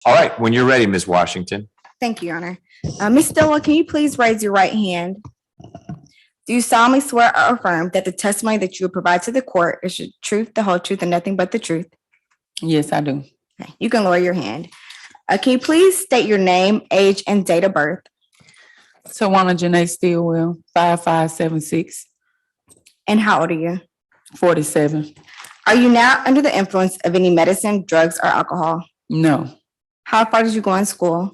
All right, when you're ready, Ms. Washington. Thank you, Your Honor. Ms. Stillwell, can you please raise your right hand? Do you solemnly swear or affirm that the testimony that you will provide to the court is the truth, the whole truth, and nothing but the truth? Yes, I do. Okay. You can lower your hand. Can you please state your name, age, and date of birth? Tawanna Juana Stillwell, 5576, And how old are you? 47. Are you now under the influence of any medicine, drugs, or alcohol? No. How far did you go in school?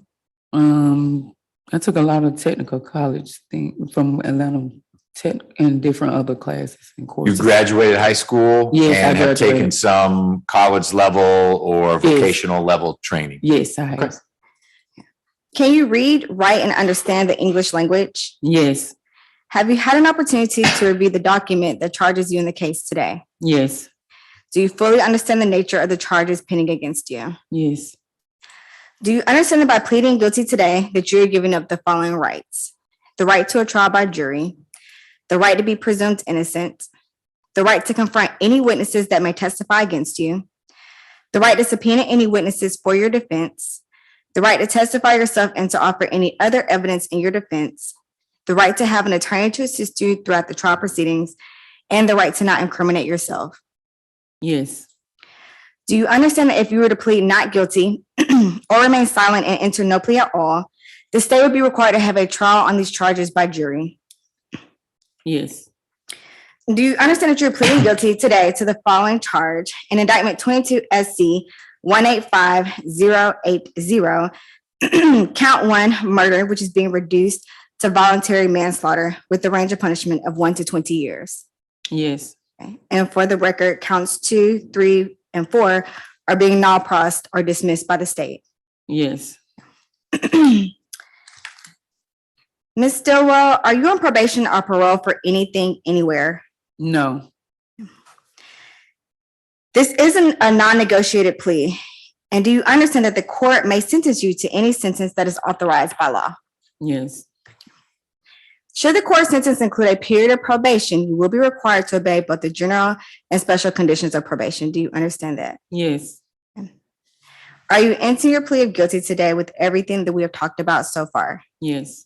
I took a lot of technical college thing from Atlanta Tech and different other classes and You courses. graduated high school Yes, I and have graduated. taken some college level or vocational level training. Yes, I have. Okay. Can you read, write, and understand the English language? Yes, Have you had an opportunity to review the document that charges you in the case today? yes, Do you fully understand the nature of the charges pending against you? yes, Do you understand that by pleading guilty today that you're giving up the following rights? The right to a trial by jury, the right to be presumed innocent, the right to confront any witnesses that may testify against you, the right to subpoena any witnesses for your defense, the right to testify yourself and to offer any other evidence in your defense, the right to have an attorney to assist you throughout the trial proceedings, and the right to not incriminate yourself. yes, Do you understand that if you were to plead not guilty or remain silent and enter no plea at all, the state would be required to have a trial on these charges by jury? yes, Do you understand that you're pleading guilty today to the following charge in indictment 22 SC 185080, count 1 murder, which is being reduced to voluntary manslaughter with the range of punishment of 1 to 20 years? yes, Okay. And for the record, counts 2, 3, and 4 are being non-prossed or dismissed by the state. yes, Ms. Stillwell, are you on probation or parole for anything, anywhere? no, This isn't a non-negotiated plea. And do you understand that the court may sentence you to any sentence that is authorized by law? yes, Should the court sentence include a period of probation, you will be required to obey both the general and special conditions of probation. Do you understand that? yes, Are you entering your plea of guilty today with everything that we have talked about so far? yes,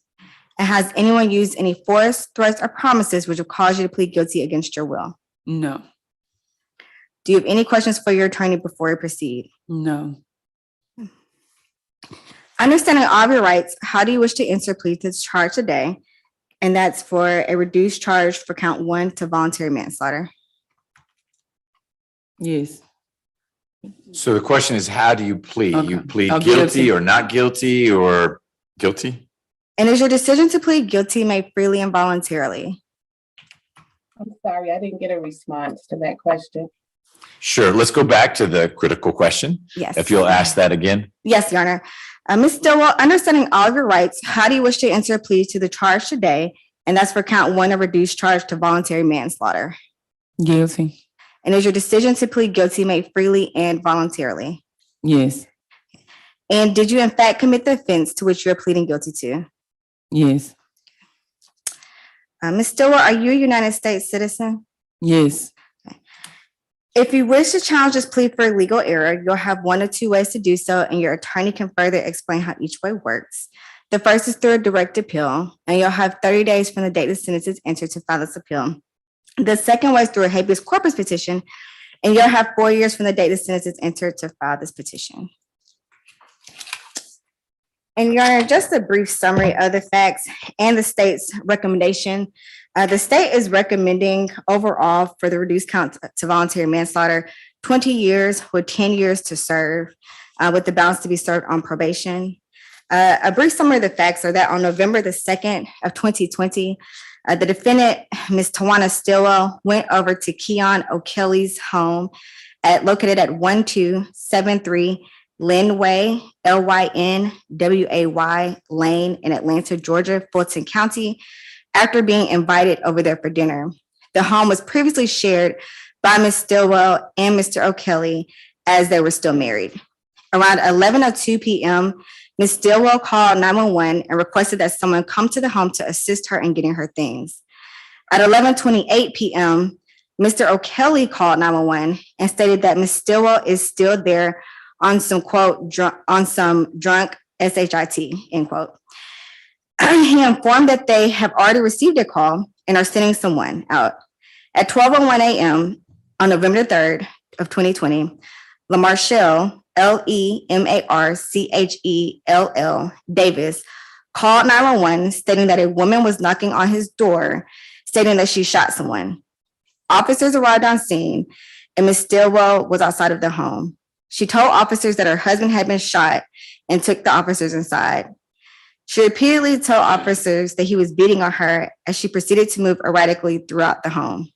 And has anyone used any force, threats, or promises which will cause you to plead guilty against your will? no, Do you have any questions for your attorney before we proceed? no. Understanding all of your rights, how do you wish to enter plea to this charge today? And that's for a reduced charge for count 1 to voluntary manslaughter. Yes, So the question is, how do you plead? Okay. You plead Oh, guilty guilty. or not guilty or guilty? And is your decision to plead guilty made freely and voluntarily? I'm sorry, I didn't get a response to that question. Sure. Let's go back to the critical question. Yes. If you'll ask that again. Yes, Your Honor. Ms. Stillwell, understanding all of your rights, how do you wish to enter a plea to the charge today? And that's for count 1, a reduced charge to voluntary manslaughter. guilty. And is your decision to plead guilty made freely and voluntarily? Yes, And did you in fact commit the offense to which you're pleading guilty to? yes, Ms. Stillwell, are you a United States citizen? yes, If you wish to challenge this plea for a legal error, you'll have 1 of 2 ways to do so, and your attorney can further explain how each way works. The first is through a direct appeal, and you'll have 30 days from the date the sentence is entered to file this appeal. The second way is through a habeas corpus petition, and you'll have 4 years from the date the sentence is entered to file this petition. And Your Honor, just a brief summary of the facts and the state's recommendation. The state is recommending overall for the reduced count to voluntary manslaughter, 20 years with 10 years to serve, with the balance to be served on probation. A brief summary of the facts are that on November the 2nd of 2020, the defendant, Ms. Tawanna Stillwell, went over to Keane O'Kelley's home located at 1273 Lynway, Lynway Lane in Atlanta, Georgia, Fulton County, after being invited over there for dinner. The home was previously shared by Ms. Stillwell and Mr. O'Kelley as they were still married. Around 11:02 p.m., Ms. Stillwell called 911 and requested that someone come to the home to assist her in getting her things. At 11:28 p.m., Mr. O'Kelley called 911 and stated that Ms. Stillwell is still there on some quote, on some drunk SHIT, end quote. He informed that they have already received a call and are sending someone out. At 12:01 a.m. on November 3rd of 2020, LaMarchelle, LeMarchell Davis, called 911 stating that a woman was knocking on his door, stating that she shot someone. Officers arrived on scene and Ms. Stillwell was outside of the home. She told officers that her husband had been shot and took the officers inside. She repeatedly told officers that he was beating on her as she proceeded to move erratically throughout the home.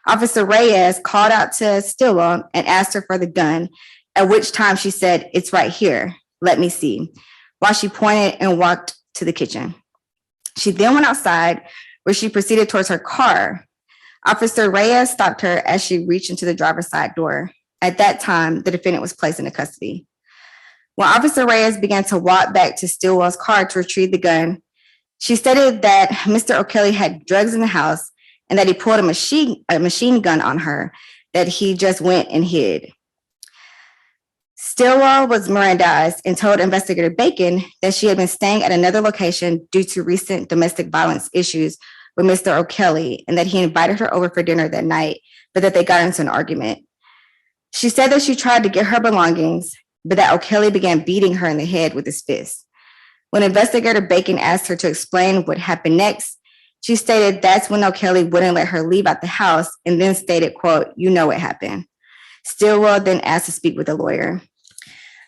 Officer Reyes called out to Stillwell and asked her for the gun, at which time she said, "It's right here. Let me see," while she pointed and walked to the kitchen. She then went outside where she proceeded towards her car. Officer Reyes stopped her as she reached into the driver's side door. At that time, the defendant was placed into custody. When Officer Reyes began to walk back to Stillwell's car to retrieve the gun, she stated that Mr. O'Kelley had drugs in the house and that he pulled a machine gun on her that he just went and hid. Stillwell was Mirandized and told investigator Bacon that she had been staying at another location due to recent domestic violence issues with Mr. O'Kelley and that he invited her over for dinner that night, but that they got into an argument. She said that she tried to get her belongings, but that O'Kelley began beating her in the head with his fist. When investigator Bacon asked her to explain what happened next, she stated that's when O'Kelley wouldn't let her leave out the house and then stated, quote, "You know what happened." Stillwell then asked to speak with a lawyer.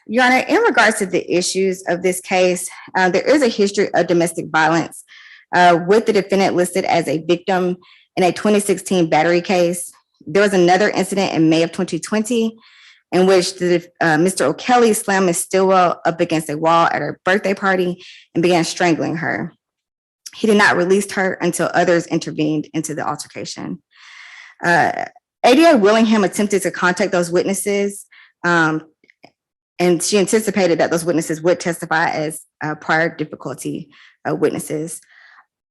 Your Honor, in regards to the issues of this case, there is a history of domestic violence with the defendant listed as a victim in a 2016 battery case. There was another incident in May of 2020 in which Mr. O'Kelley slammed Ms. Stillwell up against a wall at her birthday party and began strangling her. He did not release her until others intervened into the altercation. ADA Willingham attempted to contact those witnesses, and she anticipated that those witnesses would testify as prior difficulty witnesses.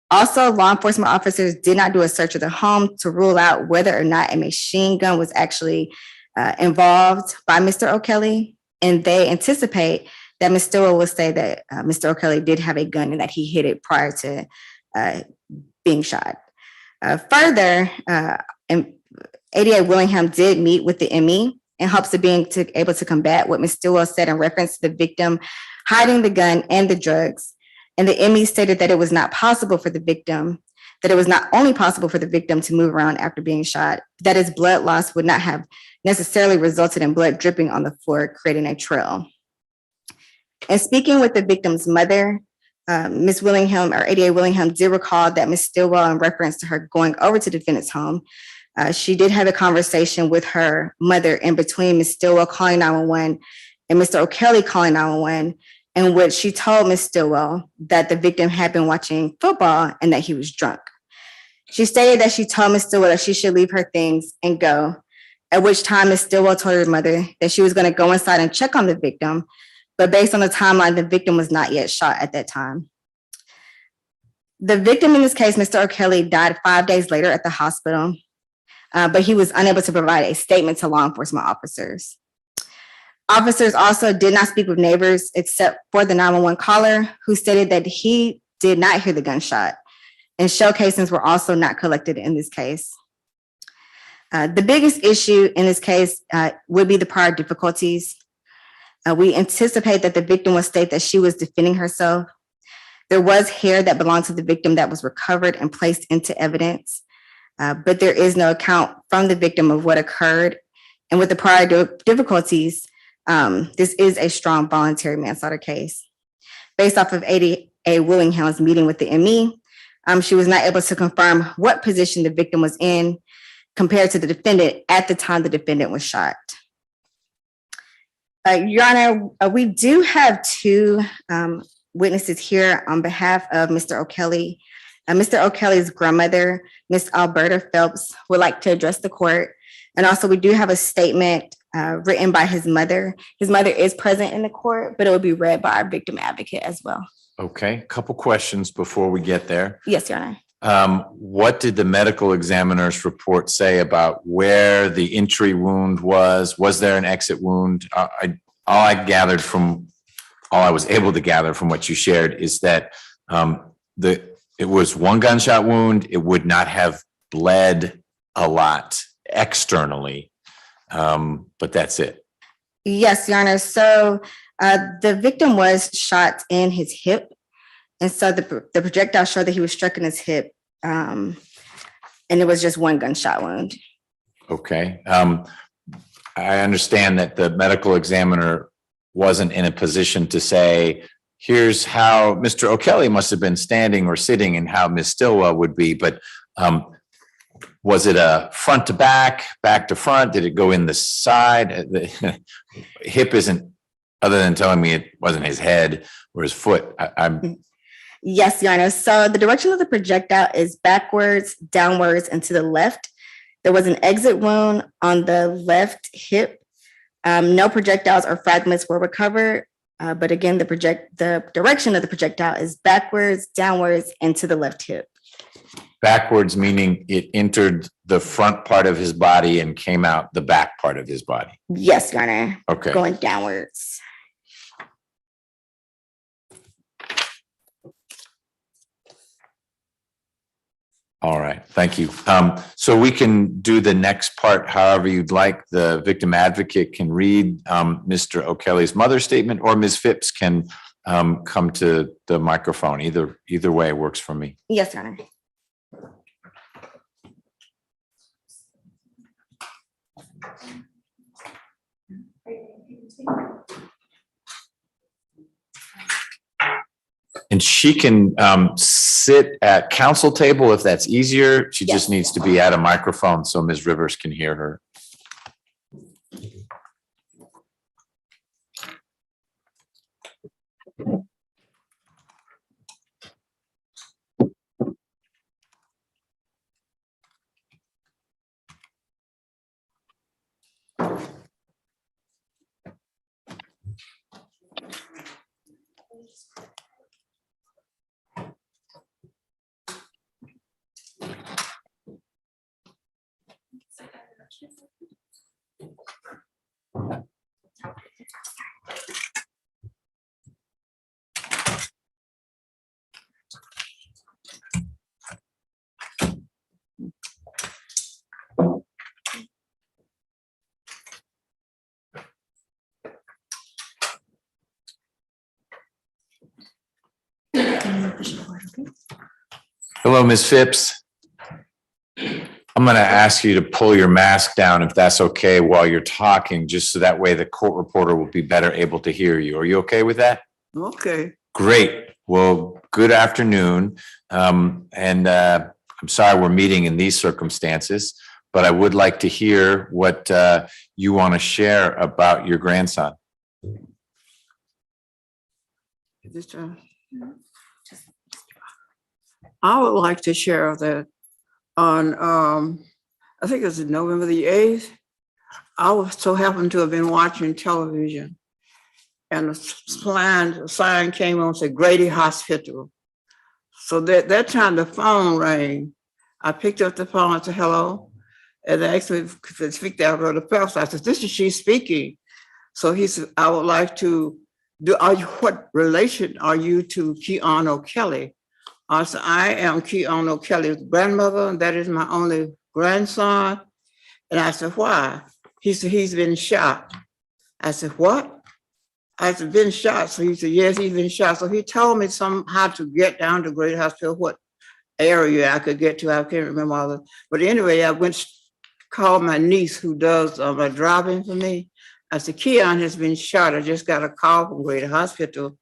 Also, law enforcement officers did not do a search of the home to rule out whether or not a machine gun was actually involved by Mr. O'Kelley, and they anticipate that Ms. Stillwell will say that Mr. O'Kelley did have a gun and that he hid it prior to being shot. Further, ADA Willingham did meet with the ME in hopes of being able to combat what Ms. Stillwell said in reference to the victim hiding the gun and the drugs. And the ME stated that it was not possible for the victim, that it was not only possible for the victim to move around after being shot, that his blood loss would not have necessarily resulted in blood dripping on the floor, creating a trail. And speaking with the victim's mother, Ms. Willingham or ADA Willingham did recall that Ms. Stillwell, in reference to her going over to the defendant's home, she did have a conversation with her mother in between Ms. Stillwell calling 911 and Mr. O'Kelley calling 911, in which she told Ms. Stillwell that the victim had been watching football and that he was drunk. She stated that she told Ms. Stillwell that she should leave her things and go, at which time Ms. Stillwell told her mother that she was going to go inside and check on the victim, but based on the timeline, the victim was not yet shot at that time. The victim in this case, Mr. O'Kelley, died 5 days later at the hospital, but he was unable to provide a statement to law enforcement officers. Officers also did not speak with neighbors except for the 911 caller, who stated that he did not hear the gunshot, and shell casings were also not collected in this case. The biggest issue in this case would be the prior difficulties. We anticipate that the victim will state that she was defending herself. There was hair that belonged to the victim that was recovered and placed into evidence, but there is no account from the victim of what occurred. And with the prior difficulties, this is a strong voluntary manslaughter case. Based off of ADA Willingham's meeting with the ME, she was not able to confirm what position the victim was in compared to the defendant at the time the defendant was shot. Your Honor, we do have two witnesses here on behalf of Mr. O'Kelley. Mr. O'Kelley's grandmother, Miss Alberta Phips, would like to address the court. And also we do have a statement written by his mother. His mother is present in the court, but it will be read by our victim advocate as well. Okay, a couple questions before we get there. Yes, Your Honor. What did the medical examiner's report say about where the entry wound was? Was there an exit wound? all I was able to gather from what you shared is that it was one gunshot wound. It would not have bled a lot externally, but that's it. Yes, Your Honor. So the victim was shot in his hip. And so the projectile showed that he was struck in his hip. And it was just one gunshot wound. Okay. I understand that the medical examiner wasn't in a position to say, here's how Mr. O'Kelley must have been standing or sitting and how Ms. Stillwell would be, but was it a front to back to front? Did it go in the side? The hip isn't, other than telling me it wasn't his head or his foot. Yes, Your Honor. So the direction of the projectile is backwards, downwards, and to the left. There was an exit wound on the left hip. No projectiles or fragments were recovered. But again, the direction of the projectile is backwards, downwards, and to the left hip. Backwards, meaning it entered the front part of his body and came out the back part of his body. Yes, Your Honor. Okay. Going downwards. All right, thank you. So we can do the next part however you'd like. The victim advocate can read Mr. O'Kelley's mother's statement, or Ms. Phips can come to the microphone. Either way works for me. Yes, Your Honor. And she can sit at council table if that's easier. She just Yes. needs to be at a microphone so Ms. Rivers can hear her. Hello, Ms. Phips. I'm going to ask you to pull your mask down if that's okay while you're talking, just so that way the court reporter will be better able to hear you. Are you okay with that? Okay. Great. Well, good afternoon. I'm sorry we're meeting in these circumstances, but I would like to hear what you want to share about your grandson. I would like to share that on, I think it was November the 8th, I was so happened to have been watching television, and a sign came on, said Grady Hospital. So that time the phone rang. I picked up the phone and said, hello. And they asked me to speak to Brother Phelps. I said, this is she speaking. So he said, I would like to what relation are you to Keane O'Kelley? I said, I am Keane O'Kelley's grandmother, and that is my only grandson. And I said, why? He said, he's been shot. I said, what? I said, been shot. So he said, yes, he's been shot. So he told me how to get down to Great Hospital, what area I could get to. I can't remember all of it. But anyway, I went called my niece who does my driving for me. I said, Keon has been shot. I just got a call from Great Hospital.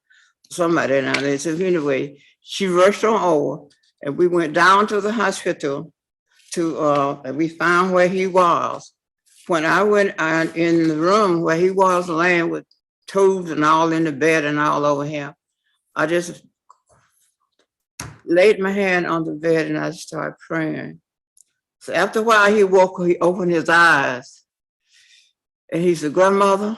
Somebody now there. So anyway, she rushed on over, and we went down to the hospital and we found where he was. When I went in the room where he was laying with tubes and all in the bed and all over him, I just laid my hand on the bed and I started praying. So after a while, he woke, he opened his eyes, and he said, grandmother,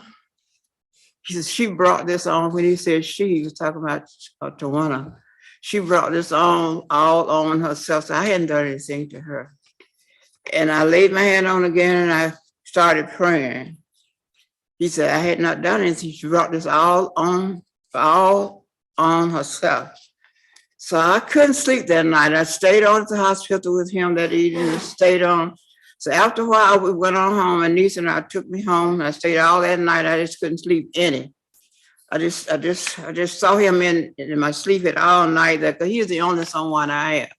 he said, she brought this on. When he said she was talking about Tawanna. She brought this on all on herself. So I hadn't done anything to her. And I laid my hand on again and I started praying. He said, I had not done anything. She brought this all on herself. So I couldn't sleep that night. I stayed on at the hospital with him that evening and stayed on. So after a while, we went on home. My niece and I took me home. I stayed all that night. I just couldn't sleep any. I just saw him in my sleep at all night. That he's the only someone I have.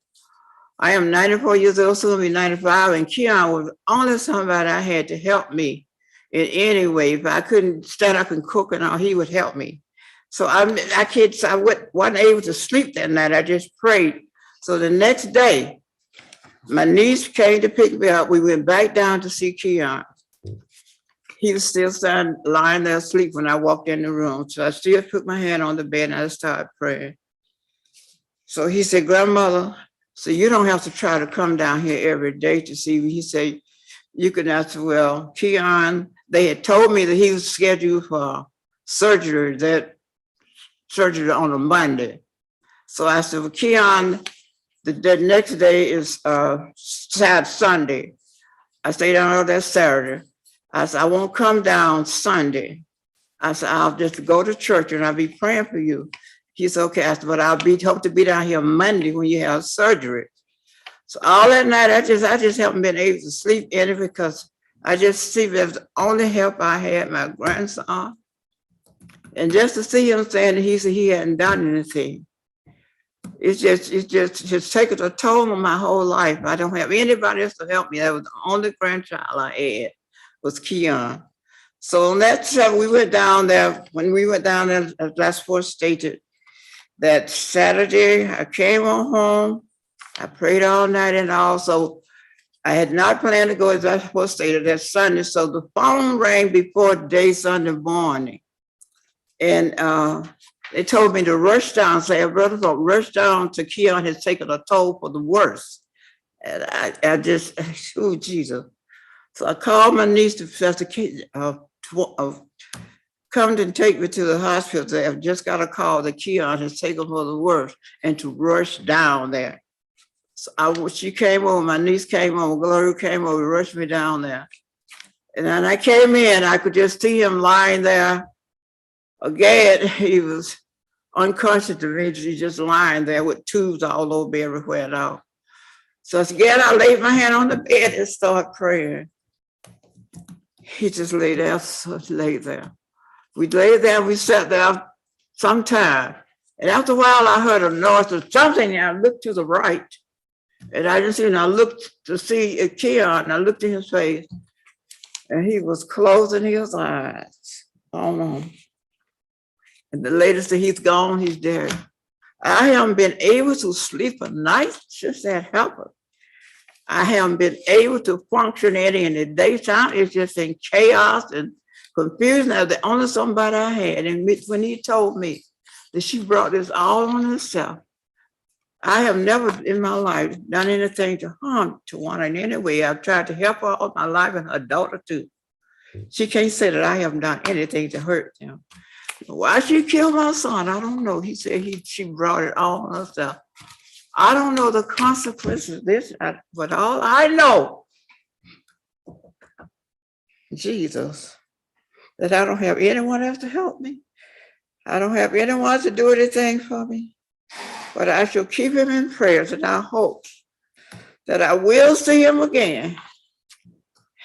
I am 94 years old, soon to be 95, and Keon was the only somebody I had to help me in any way. If I couldn't stand up and cook and all, he would help me. So I wasn't able to sleep that night. I just prayed. So the next day, my niece came to pick me up. We went back down to see Keon. He was still lying there asleep when I walked in the room. So I still put my hand on the bed and I started praying. So he said, Grandmother, so you don't have to try to come down here every day to see me. He said, you can ask, well, Keon, they had told me that he was scheduled for surgery on a Monday. So I said, well, Keon, the next day is Sunday. I stayed down all that Saturday. I said, I won't come down Sunday. I said, I'll just go to church and I'll be praying for you. He said, okay. I said, but hope to be down here Monday when you have surgery. So all that night, I just haven't been able to sleep in it because I just see that's the only help I had, my grandson. And just to see him saying that he hadn't done anything, it's just taken a toll on my whole life. I don't have anybody else to help me. That was the only grandchild I had was Keon. So on that trip, we went down there. When we went down there, as last four stated, that Saturday I came on home. I prayed all night and also I had not planned to go as I was stated that Sunday. So the phone rang before day Sunday morning. And they told me to rush down, say, brother, rush down to Keon has taken a toll for the worst. And I just, oh, Jesus. So I called my niece to come and take me to the hospital. I've just got a call that Keon has taken for the worst and to rush down there. So she came over, my niece came over, Gloria came over, rushed me down there. And then I came in, I could just see him lying there. Again, he was unconscious to me, he's just lying there with tubes all over everywhere now. So again, I laid my hand on the bed and started praying. He just lay there, We laid there, we sat there some time. And after a while, I heard a noise of something, and I looked to the right. And I didn't see, and I looked to see Keon, and I looked in his face, and he was closing his eyes. Oh no. And the latest that he's gone, he's dead. I haven't been able to sleep a night since that happened. I haven't been able to function any in the daytime. It's just in chaos and confusion. That's the only somebody I had. And when he told me that she brought this all on herself, I have never in my life done anything to harm Tawanna in any way. I've tried to help her all my life and her daughter too. She can't say that I haven't done anything to hurt them. Why she killed my son, I don't know. He said she brought it all on herself. I don't know the consequences of this, but all I know, Jesus, that I don't have anyone else to help me. I don't have anyone to do anything for me. But I shall keep him in prayers, and I hope that I will see him again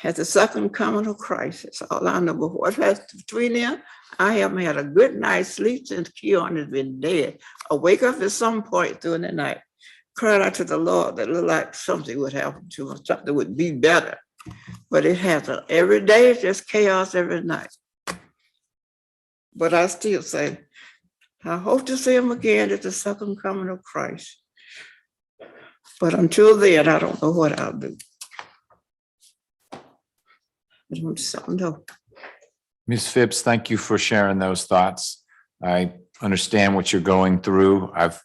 at the second coming of Christ. That's all I know. But what has between them, I haven't had a good night's sleep since Keon has been dead. I wake up at some point during the night, crying out to the Lord that it looked like something would happen to him, something would be better. But it hasn't. Every day it's just chaos every night. But I still say, I hope to see him again at the second coming of Christ. But until then, I don't know what I'll do. I don't know. Ms. Phips, thank you for sharing those thoughts. I understand what you're going through. I've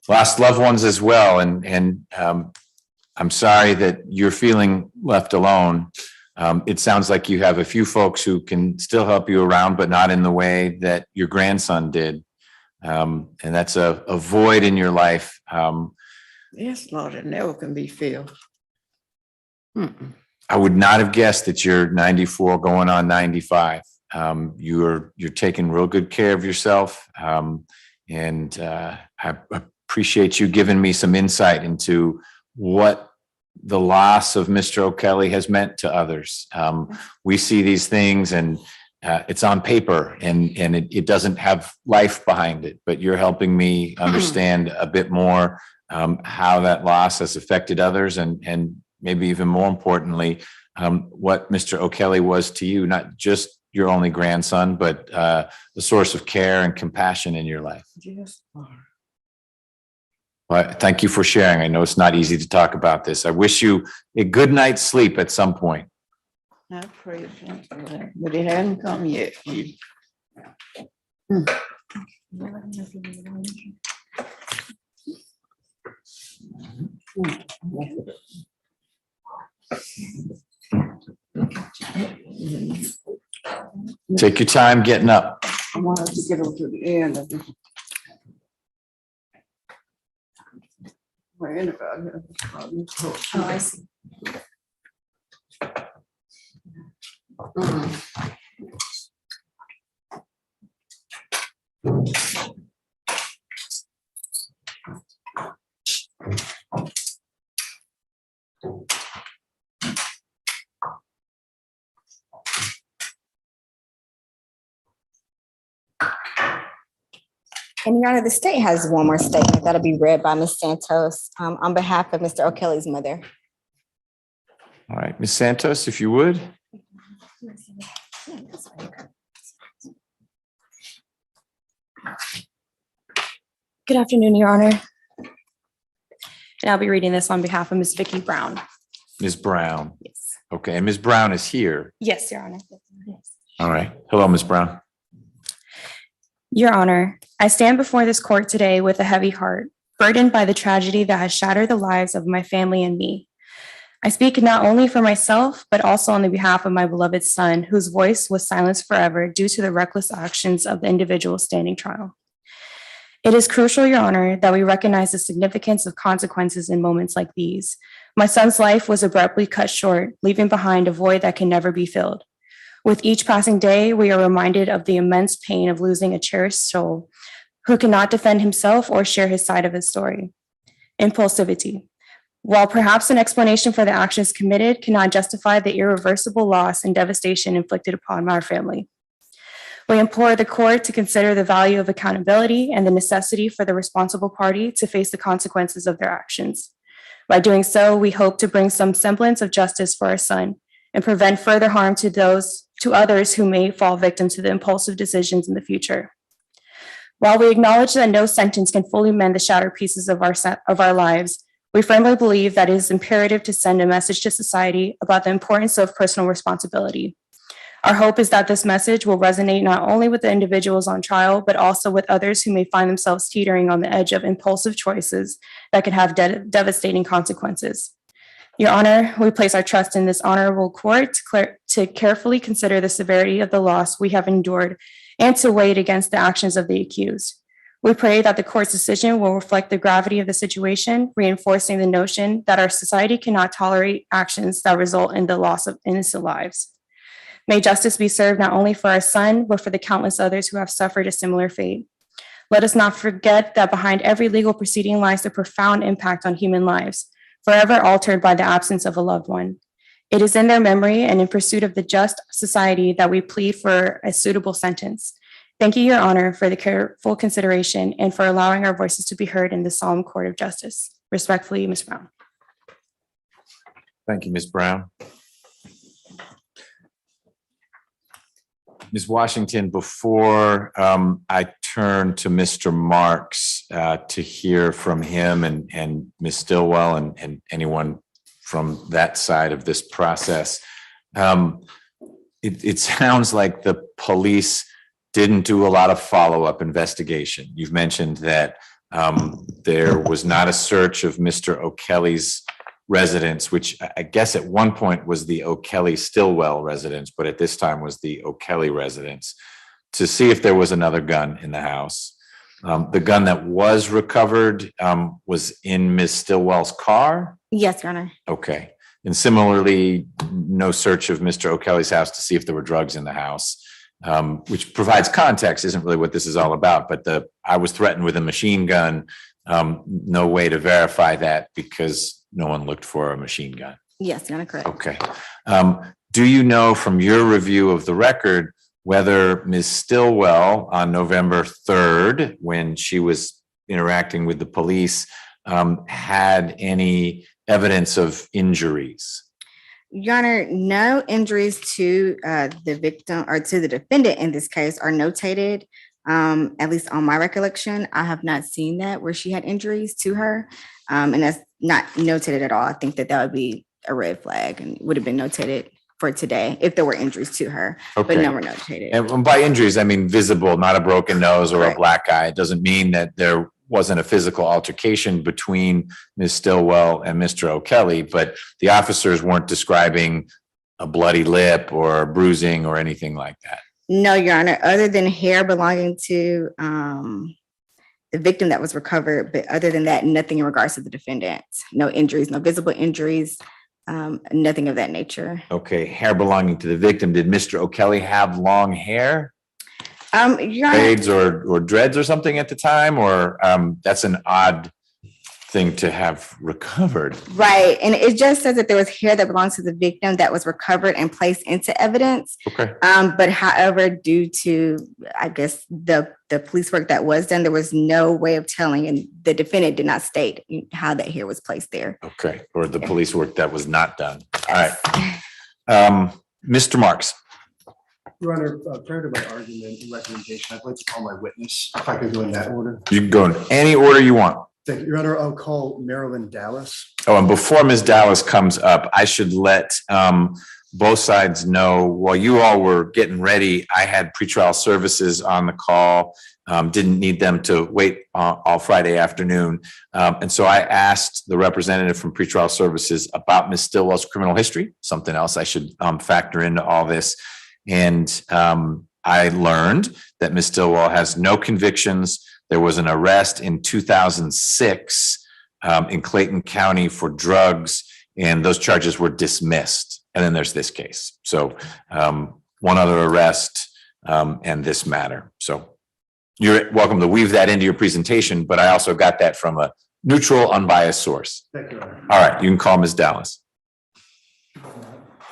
lost loved ones as well, and I'm sorry that you're feeling left alone. It sounds like you have a few folks who can still help you around, but not in the way that your grandson did. And that's a void in your life. Yes, Lord, it never can be filled. I would not have guessed that you're 94 going on 95. You're taking real good care of yourself. And I appreciate you giving me some insight into what the loss of Mr. O'Kelley has meant to others. We see these things and it's on paper and it doesn't have life behind it, but you're helping me understand a bit more how that loss has affected others and maybe even more importantly, what Mr. O'Kelley was to you, not just your only grandson, but the source of care and compassion in your life. Yes. Well, thank you for sharing. I know it's not easy to talk about this. I wish you a good night's sleep at some point. I pray for that, but it hasn't come yet. Take your time getting up. I wanted to get them to the end of it. Where anybody has a problem. Oh, I see. And Your Honor, the state has one more statement that'll be read by Ms. Santos on behalf of Mr. O'Kelley's mother. All right, Ms. Santos, if you would. Good afternoon, Your Honor. And I'll be reading this on behalf of Ms. Vickie Brown. Ms. Brown. Yes. Okay, and Ms. Brown is here. Yes, Your Honor. All right. Hello, Ms. Brown. Your Honor, I stand before this court today with a heavy heart, burdened by the tragedy that has shattered the lives of my family and me. I speak not only for myself, but also on the behalf of my beloved son, whose voice was silenced forever due to the reckless actions of the individual standing trial. It is crucial, Your Honor, that we recognize the significance of consequences in moments like these. My son's life was abruptly cut short, leaving behind a void that can never be filled. With each passing day, we are reminded of the immense pain of losing a cherished soul who cannot defend himself or share his side of his story. Impulsivity. While perhaps an explanation for the actions committed cannot justify the irreversible loss and devastation inflicted upon our family. We implore the court to consider the value of accountability and the necessity for the responsible party to face the consequences of their actions. By doing so, we hope to bring some semblance of justice for our son and prevent further harm to others who may fall victim to the impulsive decisions in the future. While we acknowledge that no sentence can fully mend the shattered pieces of our lives, we firmly believe that it is imperative to send a message to society about the importance of personal responsibility. Our hope is that this message will resonate not only with the individuals on trial, but also with others who may find themselves teetering on the edge of impulsive choices that could have devastating consequences. Your Honor, we place our trust in this honorable court to carefully consider the severity of the loss we have endured and to weigh it against the actions of the accused. We pray that the court's decision will reflect the gravity of the situation, reinforcing the notion that our society cannot tolerate actions that result in the loss of innocent lives. May justice be served not only for our son, but for the countless others who have suffered a similar fate. Let us not forget that behind every legal proceeding lies a profound impact on human lives, forever altered by the absence of a loved one. It is in their memory and in pursuit of the just society that we plead for a suitable sentence. Thank you, Your Honor, for the careful consideration and for allowing our voices to be heard in the solemn court of justice. Respectfully, Ms. Brown. Thank you, Ms. Brown. Ms. Washington, before I turn to Mr. Marks to hear from him and Ms. Stillwell and anyone from that side of this process, it sounds like the police didn't do a lot of follow-up investigation. You've mentioned that there was not a search of Mr. O'Kelley's residence, which I guess at one point was the O'Kelley Stillwell residence, but at this time was the O'Kelley residence, to see if there was another gun in the house. The gun that was recovered was in Ms. Stillwell's car? Yes, Your Honor. Okay. And similarly, no search of Mr. O'Kelley's house to see if there were drugs in the house. which provides context, isn't really what this is all about, but I was threatened with a machine gun. No way to verify that because no one looked for a machine gun. Yes, Your Honor, correct. Okay. Do you know from your review of the record whether Ms. Stillwell on November 3rd, when she was interacting with the police, had any evidence of injuries? Your Honor, no injuries to the victim or to the defendant in this case are notated. At least on my recollection, I have not seen that where she had injuries to her. And that's not notated at all. I think that would be a red flag and would have been notated for today if there were injuries to her, but Okay. no were notated. And by injuries, I mean visible, not a broken nose or a Correct. black eye. It doesn't mean that there wasn't a physical altercation between Ms. Stillwell and Mr. O'Kelley, but the officers weren't describing a bloody lip or bruising or anything like that. No, Your Honor, other than hair belonging to the victim that was recovered, but other than that, nothing in regards to the defendant. No injuries, no visible injuries, nothing of that nature. Okay, hair belonging to the victim. Did Mr. O'Kelley have long hair? Your Honor, Braids or dreads or something at the time, or that's an odd thing to have recovered. right, and it just says that there was hair that belongs to the victim that was recovered and placed into evidence. Okay, But however, due to, I guess, the police work that was done, there was no way of telling, and the defendant did not state how that hair was placed there. okay, or the police work that was not done. All right. Mr. Marks. Your Honor, prior to my argument and recommendation, I'd like to call my witness, if I could go in that order. You can go in any order you want. Thank you. Your Honor, I'll call Marilyn Dallas. Oh, and before Ms. Dallas comes up, I should let both sides know, while you all were getting ready, I had pretrial services on the call, didn't need them to wait all Friday afternoon. And so I asked the representative from pretrial services about Ms. Stillwell's criminal history, something else I should factor into all this. And I learned that Ms. Stillwell has no convictions. There was an arrest in 2006 in Clayton County for drugs, and those charges were dismissed. And then there's this case. So one other arrest and this matter. So you're welcome to weave that into your presentation, but I also got that from a neutral, unbiased source. Thank you, Your Honor. All right, you can call Ms. Dallas.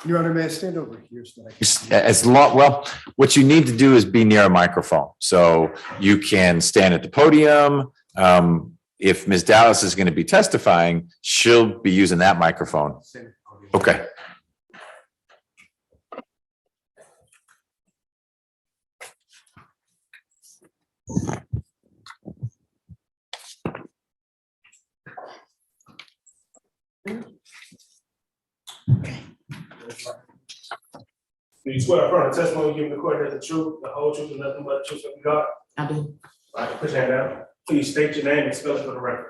Your Honor, may I stand over here so that I can? As long, well, what you need to do is be near a microphone. So you can stand at the podium. If Ms. Dallas is going to be testifying, she'll be using that microphone. Okay. Do you swear affirm the testimony given the court that the truth, the whole truth, and nothing but the truth of God? I do. All right, put your hand down. Please state your name and spell it for the record.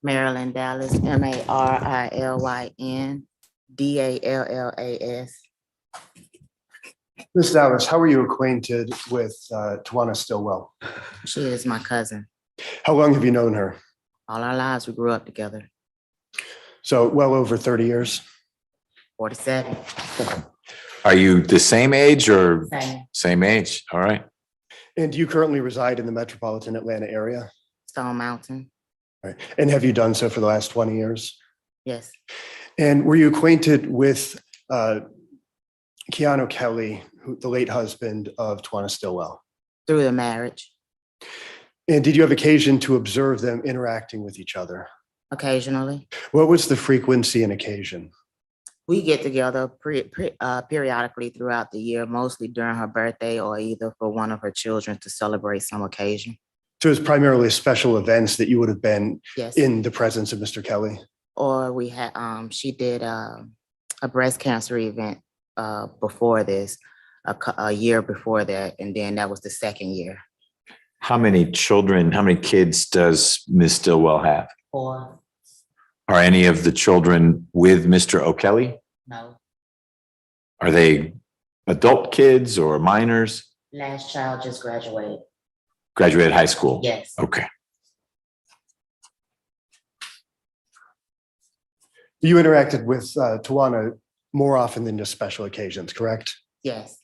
Marilyn Dallas, Marilyn Dallas. Ms. Dallas, how are you acquainted with Tawanna Stillwell? She is my cousin. How long have you known her? All our lives we grew up together. So well over 30 years. 47. Are you the same age or Same. same age? All right. And do you currently reside in the metropolitan Atlanta area? Stone Mountain. Right. And have you done so for the last 20 years? Yes. And were you acquainted with Keane O'Kelley, the late husband of Tawanna Stillwell? Through the marriage. And did you have occasion to observe them interacting with each other? Occasionally. What was the frequency and occasion? We get together periodically throughout the year, mostly during her birthday or either for one of her children to celebrate some occasion. So it was primarily special events that you would have been Yes. in the presence of Mr. Kelly. Or we had, she did a breast cancer event before this, a year before that, and then that was the second year. How many children, how many kids does Ms. Stillwell have? Or Are any of the children with Mr. O'Kelley? no, Are they adult kids or minors? last child just graduated. Graduated high school? Yes. Okay. You interacted with Tawanna more often than just special occasions, correct? Yes.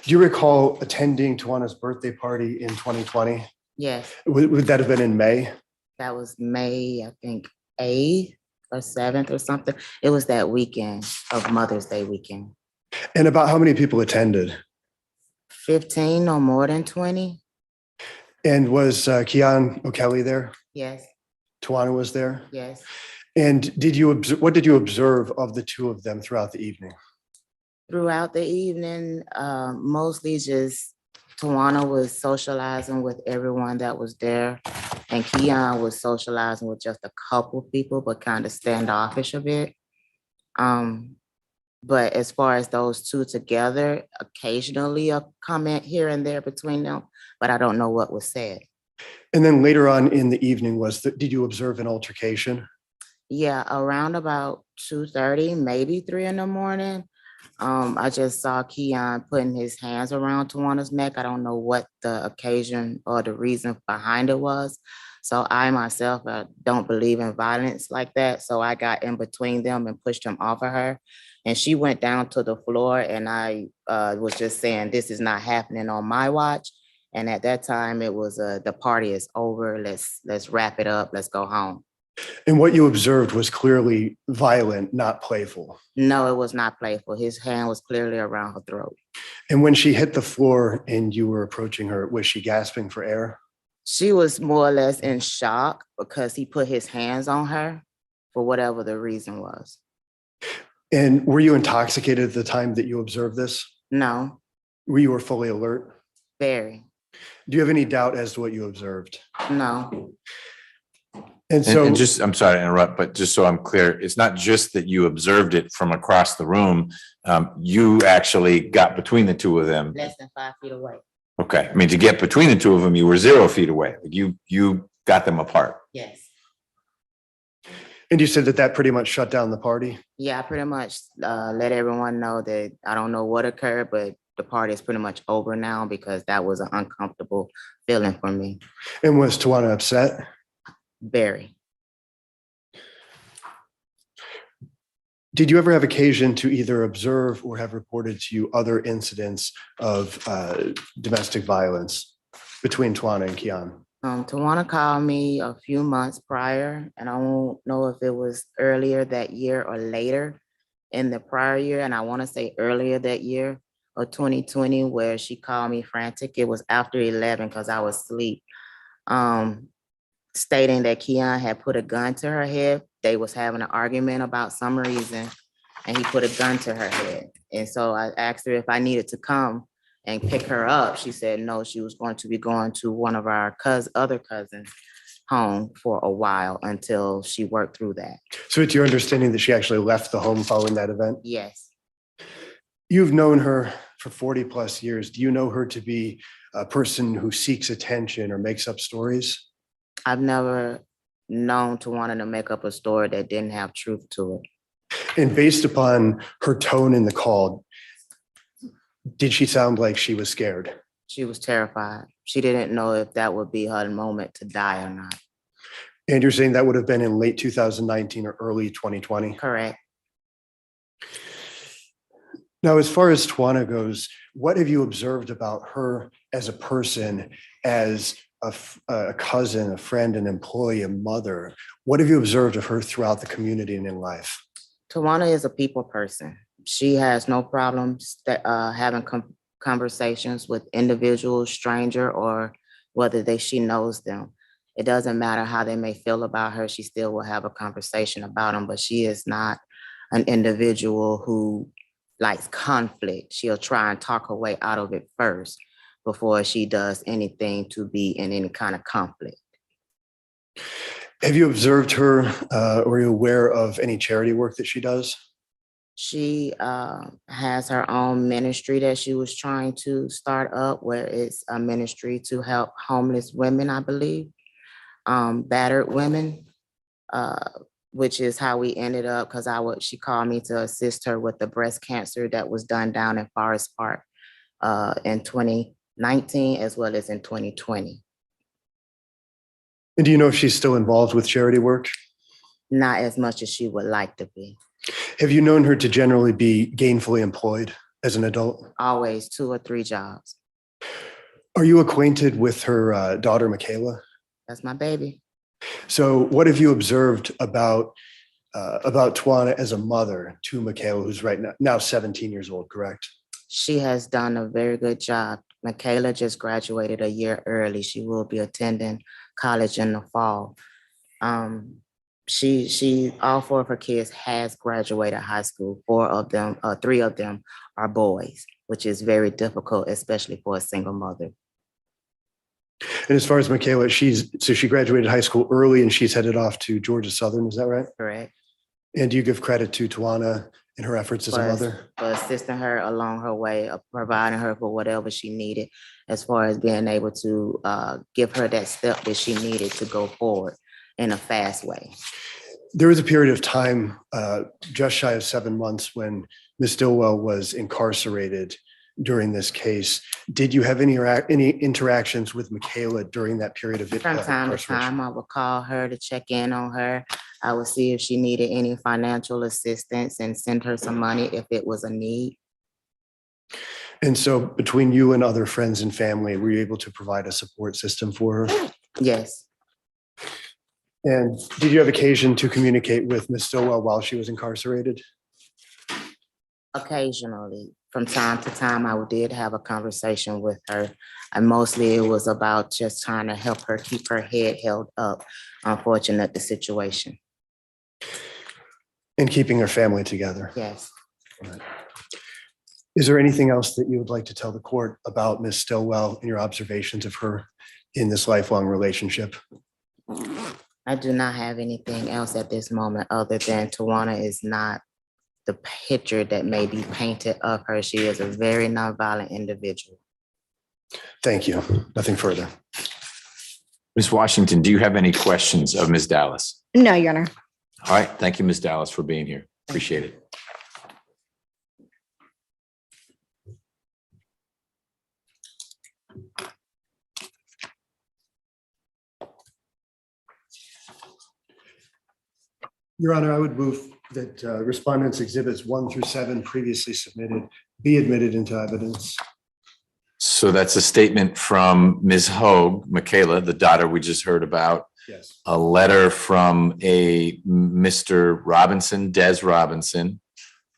Do you recall attending Tawanna's birthday party in 2020? Yes, Would that have been in May? that was May, I think, 8th or 7th or something. It was that weekend of Mother's Day weekend. And about how many people attended? 15 or more than 20? And was Keane O'Kelley there? Yes, Tawanna was there? yes. And what did you observe of the two of them throughout the evening? Throughout the evening, mostly just Tawanna was socializing with everyone that was there. And Keon was socializing with just a couple people, but kind of standoffish a bit. But as far as those two together, occasionally a comment here and there between them, but I don't know what was said. And then later on in the evening, did you observe an altercation? Yeah, around about 2:30, maybe 3 in the morning. I just saw Keon putting his hands around Tawanna's neck. I don't know what the occasion or the reason behind it was. So I myself don't believe in violence like that. So I got in between them and pushed him off of her. And she went down to the floor, and I was just saying, this is not happening on my watch. And at that time it was the party is over. Let's wrap it up. Let's go home. And what you observed was clearly violent, not playful. No, it was not playful. His hand was clearly around her throat. And when she hit the floor and you were approaching her, was she gasping for air? She was more or less in shock because he put his hands on her for whatever the reason was. And were you intoxicated at the time that you observed this? No, You were fully alert? very. Do you have any doubt as to what you observed? No, And so, And just, I'm sorry to interrupt, but just so I'm clear, it's not just that you observed it from across the room. You actually got between the two of them. less than 5 feet away. Okay, I mean, to get between the two of them, you were 0 feet away. You got them apart. Yes. and you said that pretty much shut down the party? Yeah, I pretty much let everyone know that I don't know what occurred, but the party is pretty much over now because that was an uncomfortable feeling for me. And was Tawanna upset? Very. Did you ever have occasion to either observe or have reported to you other incidents of domestic violence between Tawanna and Keane? Tawanna called me a few months prior, and I won't know if it was earlier that year or later in the prior year. And I want to say earlier that year of 2020, where she called me frantic. It was after 11 because I was asleep, stating that Keane had put a gun to her head. They was having an argument about some reason, and he put a gun to her head. And so I asked her if I needed to come and pick her up. She said no, she was going to be going to one of our other cousins' home for a while until she worked through that. So it's your understanding that she actually left the home following that event? Yes. You've known her for 40 plus years. Do you know her to be a person who seeks attention or makes up stories? I've never known Tawanna to make up a story that didn't have truth to it. And based upon her tone in the call, did she sound like she was scared? She was terrified. She didn't know if that would be her moment to die or not. And you're saying that would have been in late 2019 or early 2020? Correct. Now, as far as Tawanna goes, what have you observed about her as a person, as a cousin, a friend, an employee, a mother? What have you observed of her throughout the community and in life? Tawanna is a people person. She has no problems having conversations with individuals, stranger, or whether she knows them. It doesn't matter how they may feel about her. She still will have a conversation about them, but she is not an individual who likes conflict. She'll try and talk her way out of it first before she does anything to be in any kind of conflict. Have you observed her or are you aware of any charity work that she does? She has her own ministry that she was trying to start up, where it's a ministry to help homeless women, I believe, battered women, which is how we ended up, because she called me to assist her with the breast cancer that was done down in Forest Park in 2019 as well as in 2020. And do you know if she's still involved with charity work? Not as much as she would like to be. Have you known her to generally be gainfully employed? as an adult? Always 2 or 3 jobs. Are you acquainted with her daughter, Michaela? That's my baby. So what have you observed about Tawanna as a mother to Michaela, who's right now 17 years old, correct? She has done a very good job. Michaela just graduated a year early. She will be attending college in the fall. All 4 of her kids has graduated high school. 3 of them are boys, which is very difficult, especially for a single mother. And as far as Michaela, she graduated high school early and she's headed off to Georgia Southern, is that right? Correct. And do you give credit to Tawanna in her efforts as a mother? For assisting her along her way, of providing her for whatever she needed, as far as being able to give her that step that she needed to go forward in a fast way. There was a period of time, just shy of 7 months, when Ms. Stillwell was incarcerated during this case. Did you have any interactions with Michaela during that period of From time to incarceration? time, I would call her to check in on her. I would see if she needed any financial assistance and send her some money if it was a need. And so between you and other friends and family, were you able to provide a support system for her? Yes, And did you have occasion to communicate with Ms. Stillwell while she was incarcerated? occasionally. From time to time, I did have a conversation with her. And mostly it was about just trying to help her keep her head held up, unfortunate the situation. And keeping her family together. Yes. Is there anything else that you would like to tell the court about Ms. Stillwell and your observations of her in this lifelong relationship? I do not have anything else at this moment other than Tawanna is not the picture that may be painted of her. She is a very nonviolent individual. Thank you. Nothing further. Ms. Washington, do you have any questions of Ms. Dallas? No, Your Honor. All right, thank you, Ms. Dallas, for being here. Appreciate it. Your Honor, I would move that respondents exhibits 1 through 7 previously submitted be admitted into evidence. So that's a statement from Ms. Hogue, Michaela, the daughter we just heard about. Yes. A letter from a Mr. Robinson, Des Robinson,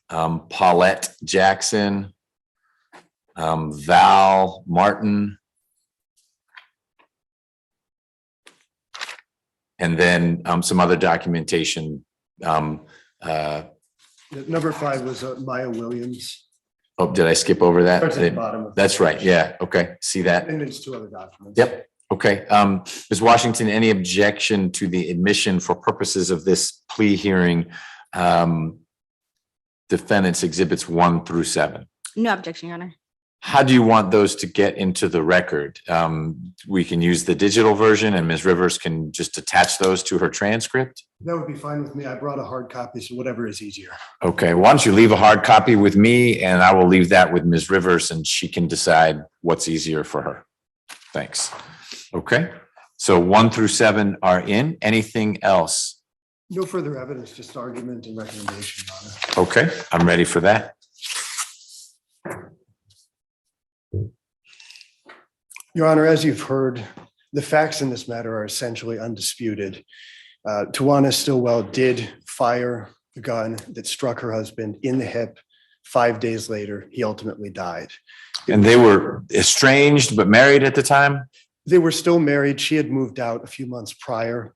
Paulette Jackson, Val Martin, and then some other documentation. Number 5 was Maya Williams. Oh, did I skip over that? Starts at the bottom of- That's right. Yeah. Okay. See that? And it's 2 other documents. Yep. Okay. Ms. Washington, any objection to the admission for purposes of this plea hearing? Defendants exhibits 1 through 7. No objection, Your Honor. How do you want those to get into the record? We can use the digital version and Ms. Rivers can just attach those to her transcript. That would be fine with me. I brought a hard copy, so whatever is easier. Okay, why don't you leave a hard copy with me and I will leave that with Ms. Rivers and she can decide what's easier for her. Thanks. Okay, so 1 through 7 are in. Anything else? No further evidence, just argument and recommendation, Your Honor. Okay, I'm ready for that. Your Honor, as you've heard, the facts in this matter are essentially undisputed. Tawanna Stillwell did fire the gun that struck her husband in the hip. 5 days later, he ultimately died. And they were estranged but married at the time? They were still married. She had moved out a few months prior.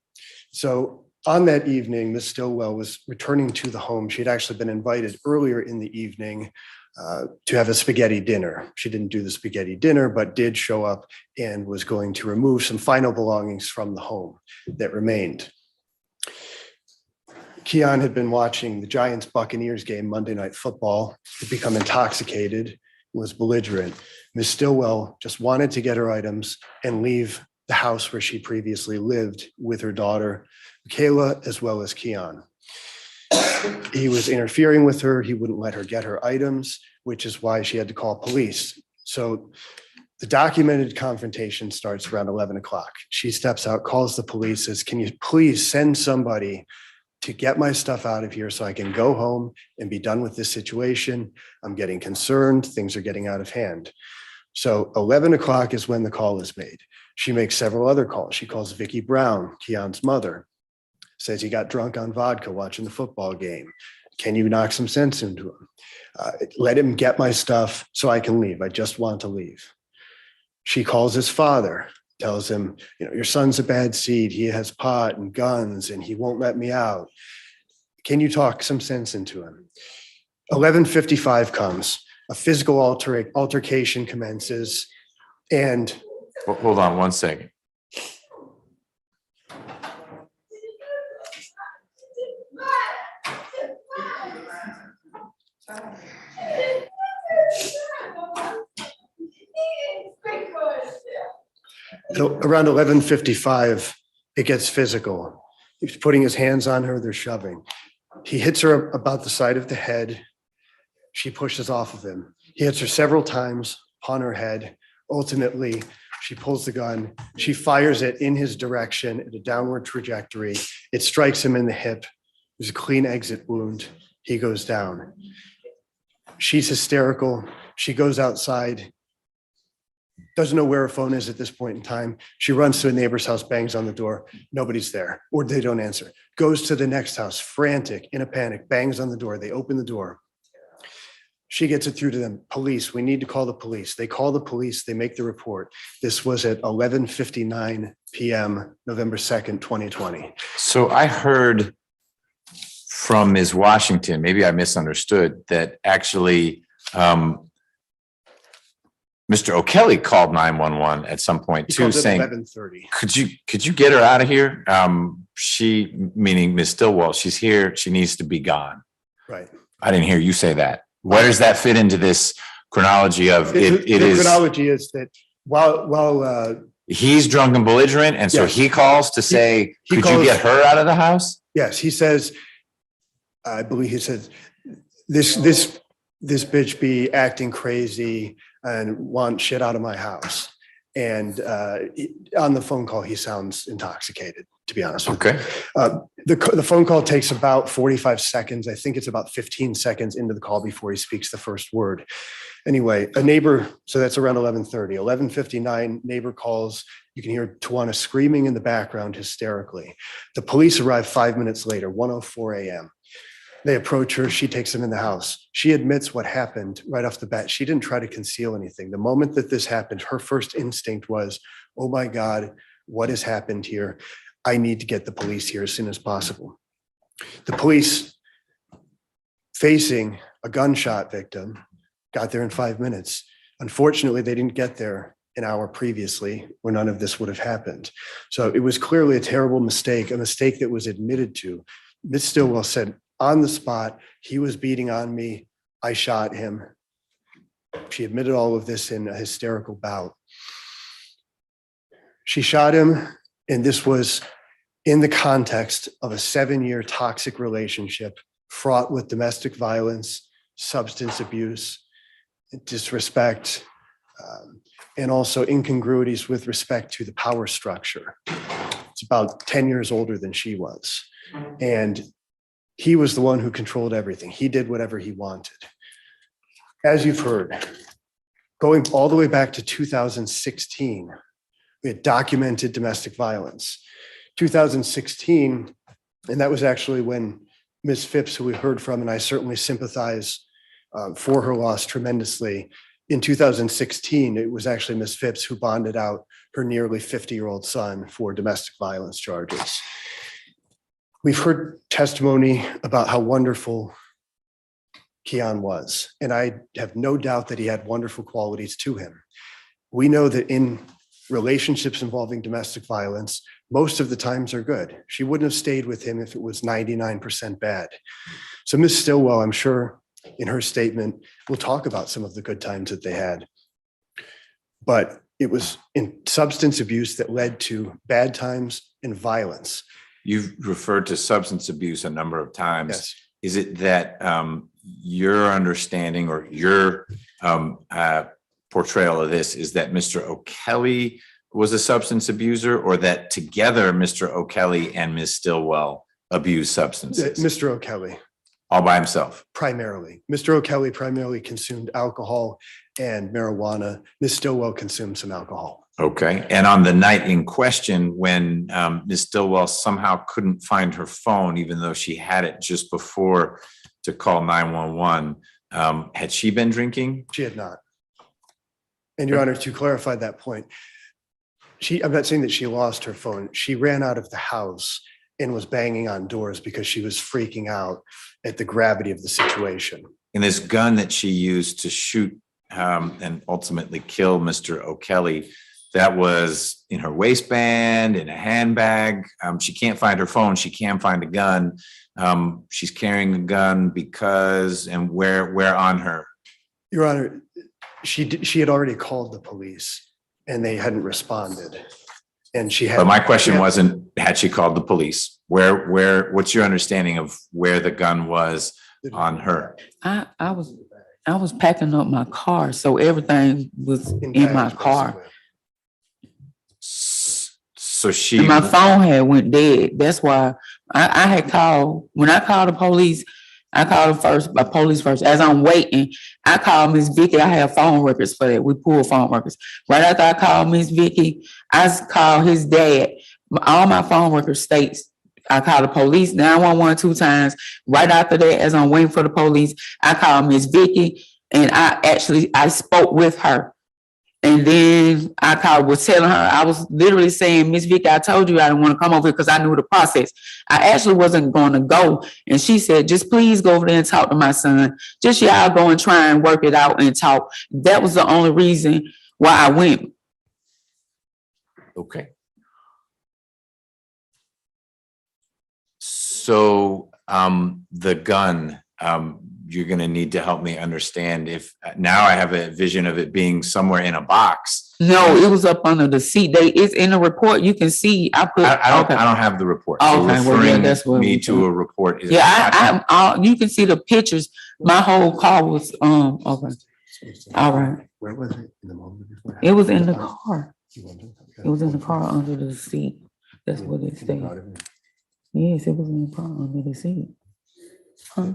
So on that evening, Ms. Stillwell was returning to the home. She had actually been invited earlier in the evening to have a spaghetti dinner. She didn't do the spaghetti dinner, but did show up and was going to remove some final belongings from the home that remained. Keon had been watching the Giants Buccaneers game, Monday Night Football, had become intoxicated, was belligerent. Ms. Stillwell just wanted to get her items and leave the house where she previously lived with her daughter, Michaela, as well as Keon. He was interfering with her. He wouldn't let her get her items, which is why she had to call police. So the documented confrontation starts around 11 o'clock. She steps out, calls the police, says, "Can you please send somebody to get my stuff out of here so I can go home and be done with this situation. I'm getting concerned. Things are getting out of hand. So 11 o'clock is when the call is made. She makes several other calls. She calls Vickie Brown, Keon's mother, says he got drunk on vodka watching the football game. Can you knock some sense into him? Let him get my stuff so I can leave. I just want to leave. She calls his father, tells him, your son's a bad seed. He has pot and guns and he won't let me out. Can you talk some sense into him? 11:55 comes. A physical altercation commences. And Hold on one second. around 11:55, it gets physical. He's putting his hands on her, they're shoving. He hits her about the side of the head. She pushes off of him. He hits her several times upon her head. Ultimately, she pulls the gun. She fires it in his direction at a downward trajectory. It strikes him in the hip. There's a clean exit wound. He goes down. She's hysterical. She goes outside. Doesn't know where her phone is at this point in time. She runs to a neighbor's house, bangs on the door. Nobody's there, or they don't answer. Goes to the next house, frantic, in a panic, bangs on the door. They open the door. She gets it through to them. Police, we need to call the police. They call the police. They make the report. This was at 11:59 p.m., November 2nd, 2020. So I heard from Ms. Washington, maybe I misunderstood, that actually Mr. O'Kelley called 911 at some point too, saying, 11:30. could you get her out of here? She, meaning Ms. Stillwell, she's here. She needs to be gone. Right. I didn't hear you say that. Where does that fit into this chronology of it? The chronology is that while he's drunk and belligerent, and so Yes. he calls to say, He could calls- you get her out of the house? yes, he says, I believe he says, this bitch be acting crazy and want shit out of my house. And on the phone call, he sounds intoxicated, to be honest with you. Okay. The phone call takes about 45 seconds. I think it's about 15 seconds into the call before he speaks the first word. Anyway, a neighbor, so that's around 11:30. 11:59, neighbor calls. You can hear Tawanna screaming in the background hysterically. The police arrive 5 minutes later, 1:04 a.m. They approach her. She takes them in the house. She admits what happened right off the bat. She didn't try to conceal anything. The moment that this happened, her first instinct was, oh my God, what has happened here? I need to get the police here as soon as possible. The police, facing a gunshot victim, got there in 5 minutes. Unfortunately, they didn't get there an hour previously where none of this would have happened. So it was clearly a terrible mistake, a mistake that was admitted to. Ms. Stillwell said, on the spot, he was beating on me. I shot him. She admitted all of this in a hysterical bout. She shot him, and this was in the context of a 7-year toxic relationship fraught with domestic violence, substance abuse, disrespect, and also incongruities with respect to the power structure. It's about 10 years older than she was. And he was the one who controlled everything. He did whatever he wanted. As you've heard, going all the way back to 2016, we had documented domestic violence. 2016, and that was actually when Ms. Phips, who we heard from, and I certainly sympathize for her loss tremendously. In 2016, it was actually Ms. Phips who bonded out her nearly 50-year-old son for domestic violence charges. We've heard testimony about how wonderful Keon was, and I have no doubt that he had wonderful qualities to him. We know that in relationships involving domestic violence, most of the times are good. She wouldn't have stayed with him if it was 99% bad. So Ms. Stillwell, I'm sure in her statement, will talk about some of the good times that they had. But it was in substance abuse that led to bad times and violence. You've referred to substance abuse a number of times. Yes. Is it that your understanding or your portrayal of this is that Mr. O'Kelley was a substance abuser, or that together Mr. O'Kelley and Ms. Stillwell abuse substances? Mr. O'Kelley, All by himself? primarily. Mr. O'Kelley primarily consumed alcohol and marijuana. Ms. Stillwell consumed some alcohol. Okay. And on the night in question, when Ms. Stillwell somehow couldn't find her phone, even though she had it just before to call 911, had she been drinking? She had not. And Your Honor, to clarify that point, I'm not saying that she lost her phone. She ran out of the house and was banging on doors because she was freaking out at the gravity of the situation. And this gun that she used to shoot and ultimately kill Mr. O'Kelley, that was in her waistband, in a handbag. She can't find her phone. She can find a gun. She's carrying a gun because, and where on her? Your Honor, she had already called the police and they hadn't responded. And she had. But my question wasn't, had she called the police? What's your understanding of where the gun was on her? I was packing up my car, so everything was in my car. So she. And my phone had went dead. That's why I had called, when I called the police, I called the police first. As I'm waiting, I called Miss Vickie. I have phone records for that. We pull phone records. Right after I called Miss Vickie, I called his dad. All my phone records states I called the police 911 2 times. Right after that, as I'm waiting for the police, I called Miss Vickie and I spoke with her. And then was telling her, I was literally saying, Miss Vickie, I told you I didn't want to come over here because I knew the process. I actually wasn't going to go. And she said, just please go over there and talk to my son. Just y'all go and try and work it out and talk. That was the only reason why I went. Okay. So the gun, you're going to need to help me understand if now I have a vision of it being somewhere in a box. No, it was up under the seat. It's in the report. You can see. I don't have the report. So Okay, well, yeah, that's what me we to a report. Is you can see the pictures. My whole car was okay. All right. Where was it in the moment before? It was in the car. It was in the car under the seat. That's what it said. Yes, it was in the car under the seat. Huh?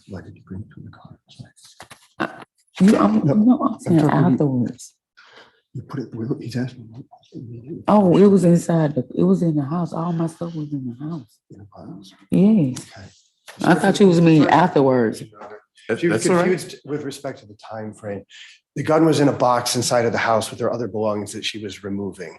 Why did you bring it to the car? I'm saying afterwards. You put it, he's asking. Oh, it was inside. It was in the house. All my stuff was in the house. In the house? Yes. Okay. I thought you was meaning afterwards. She was confused with respect to the time frame. The gun was in a box inside of the house with her other belongings that she was removing.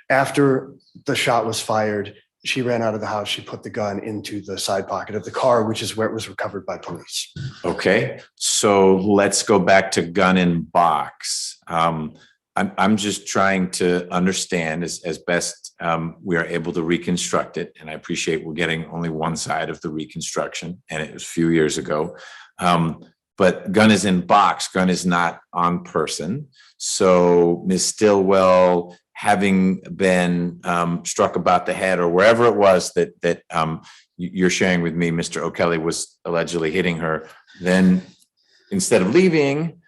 After the shot was fired, she ran out of the house. She put the gun into the side pocket of the car, which is where it was recovered by police. Okay, so let's go back to gun in box. I'm just trying to understand as best we are able to reconstruct it. And I appreciate we're getting only one side of the reconstruction, and it was a few years ago. But gun is in box, gun is not on person. So Ms. Stillwell, having been struck about the head or wherever it was that you're sharing with me, Mr. O'Kelley was allegedly hitting her, then instead of leaving,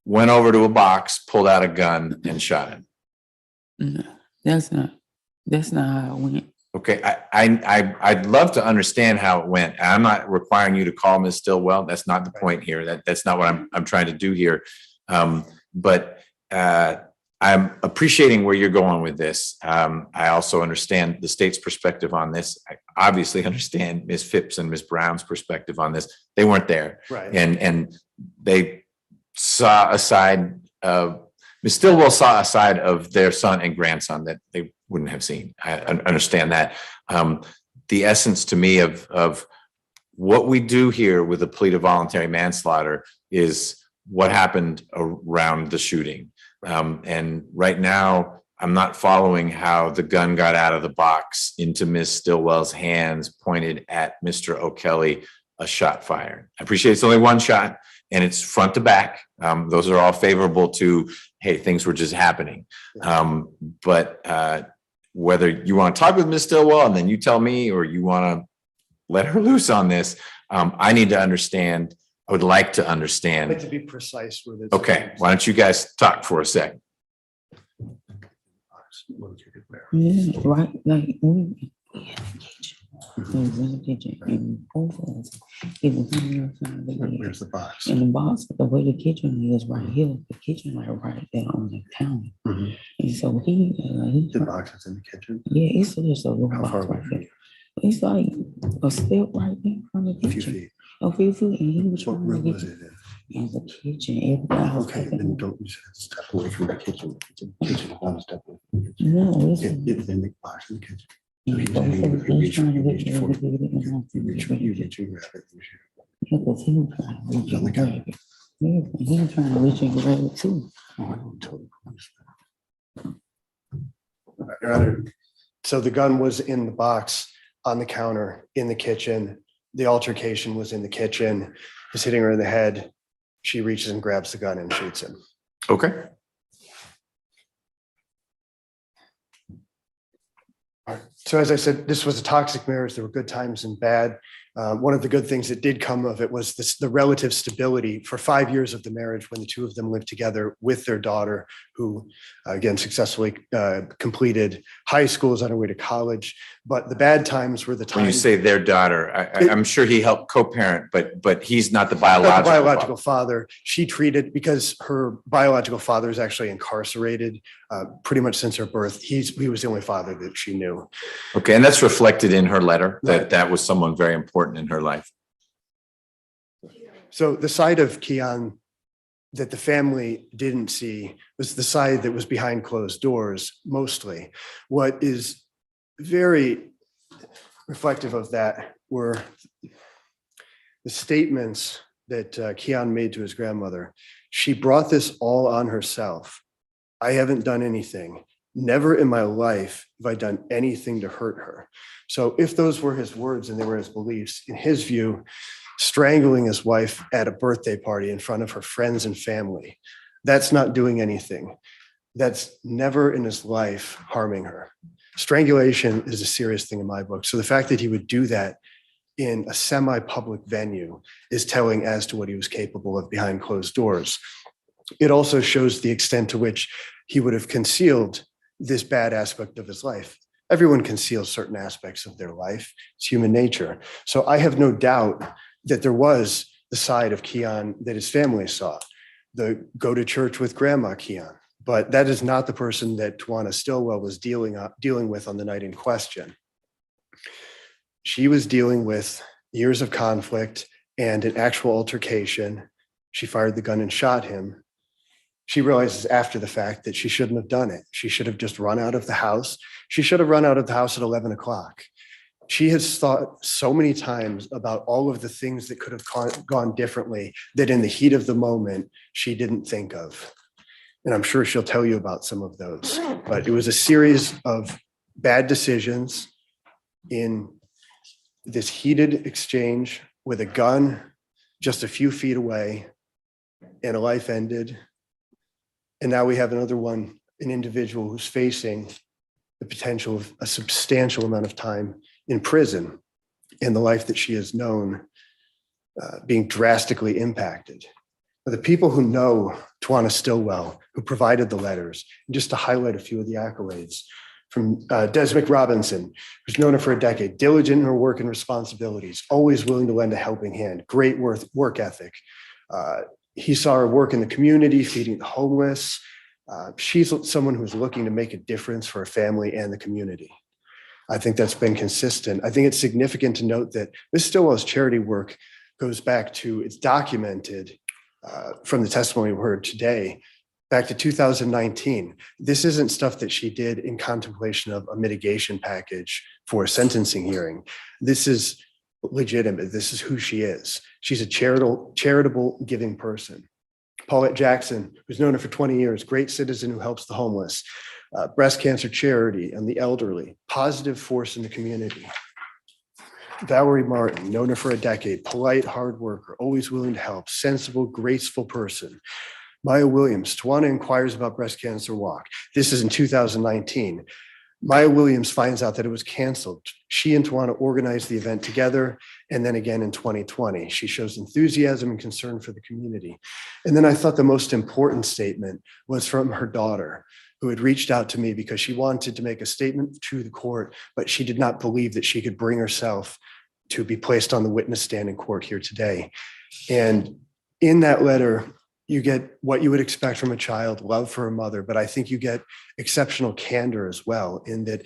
went over to a box, pulled out a gun and shot him. No, that's not how it went. Okay, I'd love to understand how it went. I'm not requiring you to call Ms. Stillwell. That's not the point here. That's not what I'm trying to do here. But I'm appreciating where you're going with this. I also understand the state's perspective on this. I obviously understand Ms. Phips and Ms. Brown's perspective on this. They weren't there. Right. And they saw a side of, Ms. Stillwell saw a side of their son and grandson that they wouldn't have seen. I understand that. The essence to me of what we do here with a plea to voluntary manslaughter is what happened around the shooting. And right now, I'm not following how the gun got out of the box into Ms. Stillwell's hands, pointed at Mr. O'Kelley, a shot fired. I appreciate it's only one shot and it's front to back. Those are all favorable to, hey, things were just happening. But whether you want to talk with Ms. Stillwell and then you tell me, or you want to let her loose on this, I need to understand. I would like to understand. I'd like to be precise with it. Okay, why don't you guys talk for a second? located where? Yeah, right, like, we in the kitchen. We was in the kitchen and both of us, he was on the other side of the bed. Where's the box? In the box, the way the kitchen is right here, the kitchen like right there on the counter. Mhm. And so he The box is in the kitchen, yeah, it's just a little how box far away right from there. you? It's like a step right there from the A few kitchen. feet. A few feet, and he was What trying to room get was it in? in the kitchen. Everything I was Okay, taking. then don't you said step away from the kitchen. The kitchen is not a step away from the kitchen. No, it's. It's in the box in the kitchen. So and he's both saying of you us could was reach, trying to you get reach there, for, we could get it, and I you reach, couldn't you get it. reach, you grab it. you shoot. Because he was trying to reach It's on the and grab it. Yeah, he was trying to reach and grab it too. Oh, I don't totally understand. Your Honor, so the gun was in the box on the counter in the kitchen. The altercation was in the kitchen. He's hitting her in the head. She reaches and grabs the gun and shoots him. Okay. So as I said, this was a toxic marriage. There were good times and bad. One of the good things that did come of it was the relative stability for 5 years of the marriage when the two of them lived together with their daughter, who again successfully completed high school, is on her way to college. But the bad times were the When you times. say their daughter, I'm sure he helped co-parent, but he's not the Not biological. the biological father. She treated, because her biological father is actually incarcerated pretty much since her birth. He was the only father that she knew. Okay, and that's reflected in her letter, Right. that that was someone very important in her life. So the side of Keon that the family didn't see was the side that was behind closed doors mostly. What is very reflective of that were the statements that Keon made to his grandmother. She brought this all on herself. I haven't done anything. Never in my life have I done anything to hurt her. So if those were his words and they were his beliefs, in his view, strangling his wife at a birthday party in front of her friends and family, that's not doing anything. That's never in his life harming her. Strangulation is a serious thing in my book. So the fact that he would do that in a semi-public venue is telling as to what he was capable of behind closed doors. It also shows the extent to which he would have concealed this bad aspect of his life. Everyone conceals certain aspects of their life. It's human nature. So I have no doubt that there was the side of Keon that his family saw, the go to church with grandma Keon. But that is not the person that Tawanna Stillwell was dealing with on the night in question. She was dealing with years of conflict and an actual altercation. She fired the gun and shot him. She realizes after the fact that she shouldn't have done it. She should have just run out of the house. She should have run out of the house at 11 o'clock. She has thought so many times about all of the things that could have gone differently that in the heat of the moment, she didn't think of. And I'm sure she'll tell you about some of those. But it was a series of bad decisions in this heated exchange with a gun just a few feet away, and a life ended. And now we have another one, an individual who's facing the potential of a substantial amount of time in prison, and the life that she has known being drastically impacted. The people who know Tawanna Stillwell, who provided the letters, and just to highlight a few of the accolades, from Desmond Robinson, who's known her for a decade, diligent in her work and responsibilities, always willing to lend a helping hand, great work ethic. He saw her work in the community, feeding the homeless. She's someone who's looking to make a difference for her family and the community. I think that's been consistent. I think it's significant to note that Ms. Stillwell's charity work goes back to, it's documented from the testimony we heard today, back to 2019. This isn't stuff that she did in contemplation of a mitigation package for a sentencing hearing. This is legitimate. This is who she is. She's a charitable giving person. Paulette Jackson, who's known her for 20 years, great citizen who helps the homeless, breast cancer charity and the elderly, positive force in the community. Valerie Martin, known her for a decade, polite, hard worker, always willing to help, sensible, graceful person. Maya Williams, Tawanna inquires about breast cancer walk. This is in 2019. Maya Williams finds out that it was canceled. She and Tawanna organized the event together, and then again in 2020. She shows enthusiasm and concern for the community. And then I thought the most important statement was from her daughter, who had reached out to me because she wanted to make a statement to the court, but she did not believe that she could bring herself to be placed on the witness stand in court here today. And in that letter, you get what you would expect from a child, love for a mother, but I think you get exceptional candor as well, in that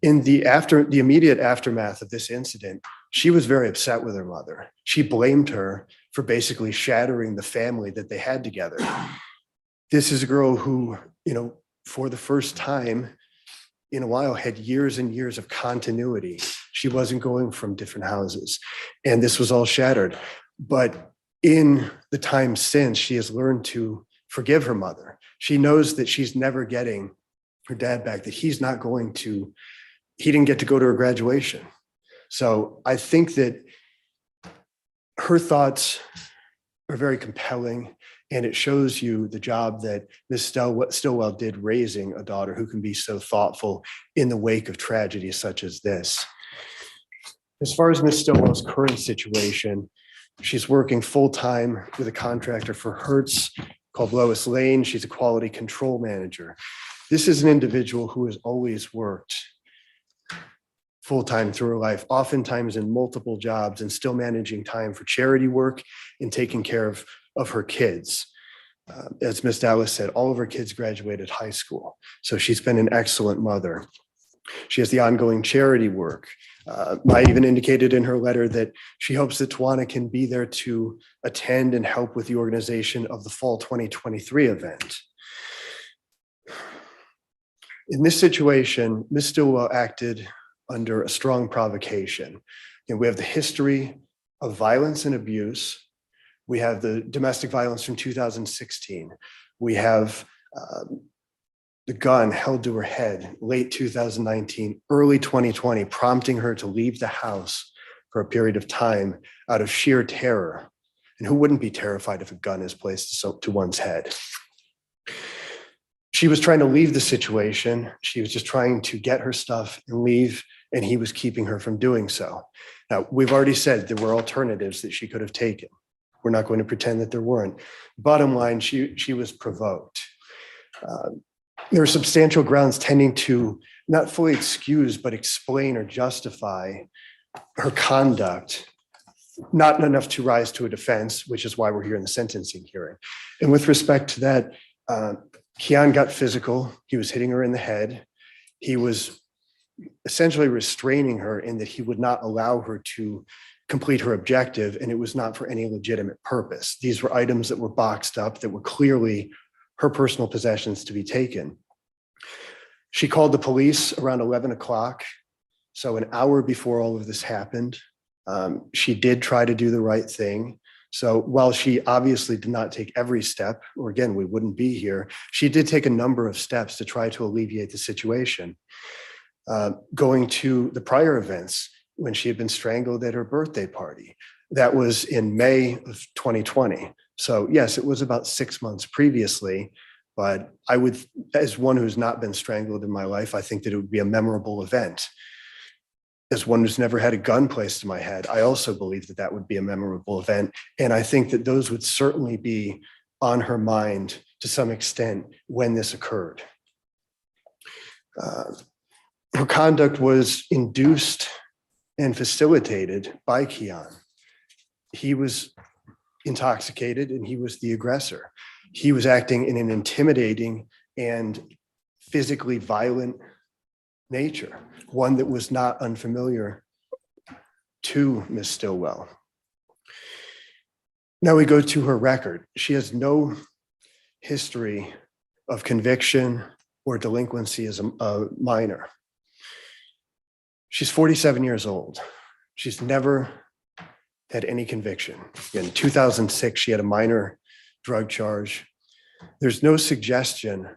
in the immediate aftermath of this incident, she was very upset with her mother. She blamed her for basically shattering the family that they had together. This is a girl who, for the first time in a while, had years and years of continuity. She wasn't going from different houses, and this was all shattered. But in the time since, she has learned to forgive her mother. She knows that she's never getting her dad back, that he didn't get to go to her graduation. So I think that her thoughts are very compelling, and it shows you the job that Ms. Stillwell did raising a daughter who can be so thoughtful in the wake of tragedy such as this. As far as Ms. Stillwell's current situation, she's working full-time with a contractor for Hertz called Lois Lane. She's a quality control manager. This is an individual who has always worked full-time through her life, oftentimes in multiple jobs, and still managing time for charity work and taking care of her kids. As Ms. Dallas said, all of her kids graduated high school. So she's been an excellent mother. She has the ongoing charity work. Maya even indicated in her letter that she hopes that Tawanna can be there to attend and help with the organization of the fall 2023 event. In this situation, Ms. Stillwell acted under a strong provocation. We have the history of violence and abuse. We have the domestic violence from 2016. We have the gun held to her head late 2019, early 2020, prompting her to leave the house for a period of time out of sheer terror. And who wouldn't be terrified if a gun is placed to one's head? She was trying to leave the situation. She was just trying to get her stuff and leave, and he was keeping her from doing so. Now, we've already said there were alternatives that she could have taken. We're not going to pretend that there weren't. Bottom line, she was provoked. There are substantial grounds tending to not fully excuse, but explain or justify her conduct, not enough to rise to a defense, which is why we're here in the sentencing hearing. And with respect to that, Keane got physical. He was hitting her in the head. He was essentially restraining her in that he would not allow her to complete her objective, and it was not for any legitimate purpose. These were items that were boxed up, that were clearly her personal possessions to be taken. She called the police around 11 o'clock. So an hour before all of this happened. She did try to do the right thing. So while she obviously did not take every step, or again, we wouldn't be here, she did take a number of steps to try to alleviate the situation. Going to the prior events when she had been strangled at her birthday party. That was in May of 2020. So yes, it was about 6 months previously, but I would, as one who's not been strangled in my life, I think that it would be a memorable event. As one who's never had a gun placed to my head, I also believe that that would be a memorable event. And I think that those would certainly be on her mind to some extent when this occurred. Her conduct was induced and facilitated by Keane. He was intoxicated and he was the aggressor. He was acting in an intimidating and physically violent nature, one that was not unfamiliar to Ms. Stillwell. Now we go to her record. She has no history of conviction or delinquency as a minor. She's 47 years old. She's never had any conviction. In 2006, she had a minor drug charge. There's no suggestion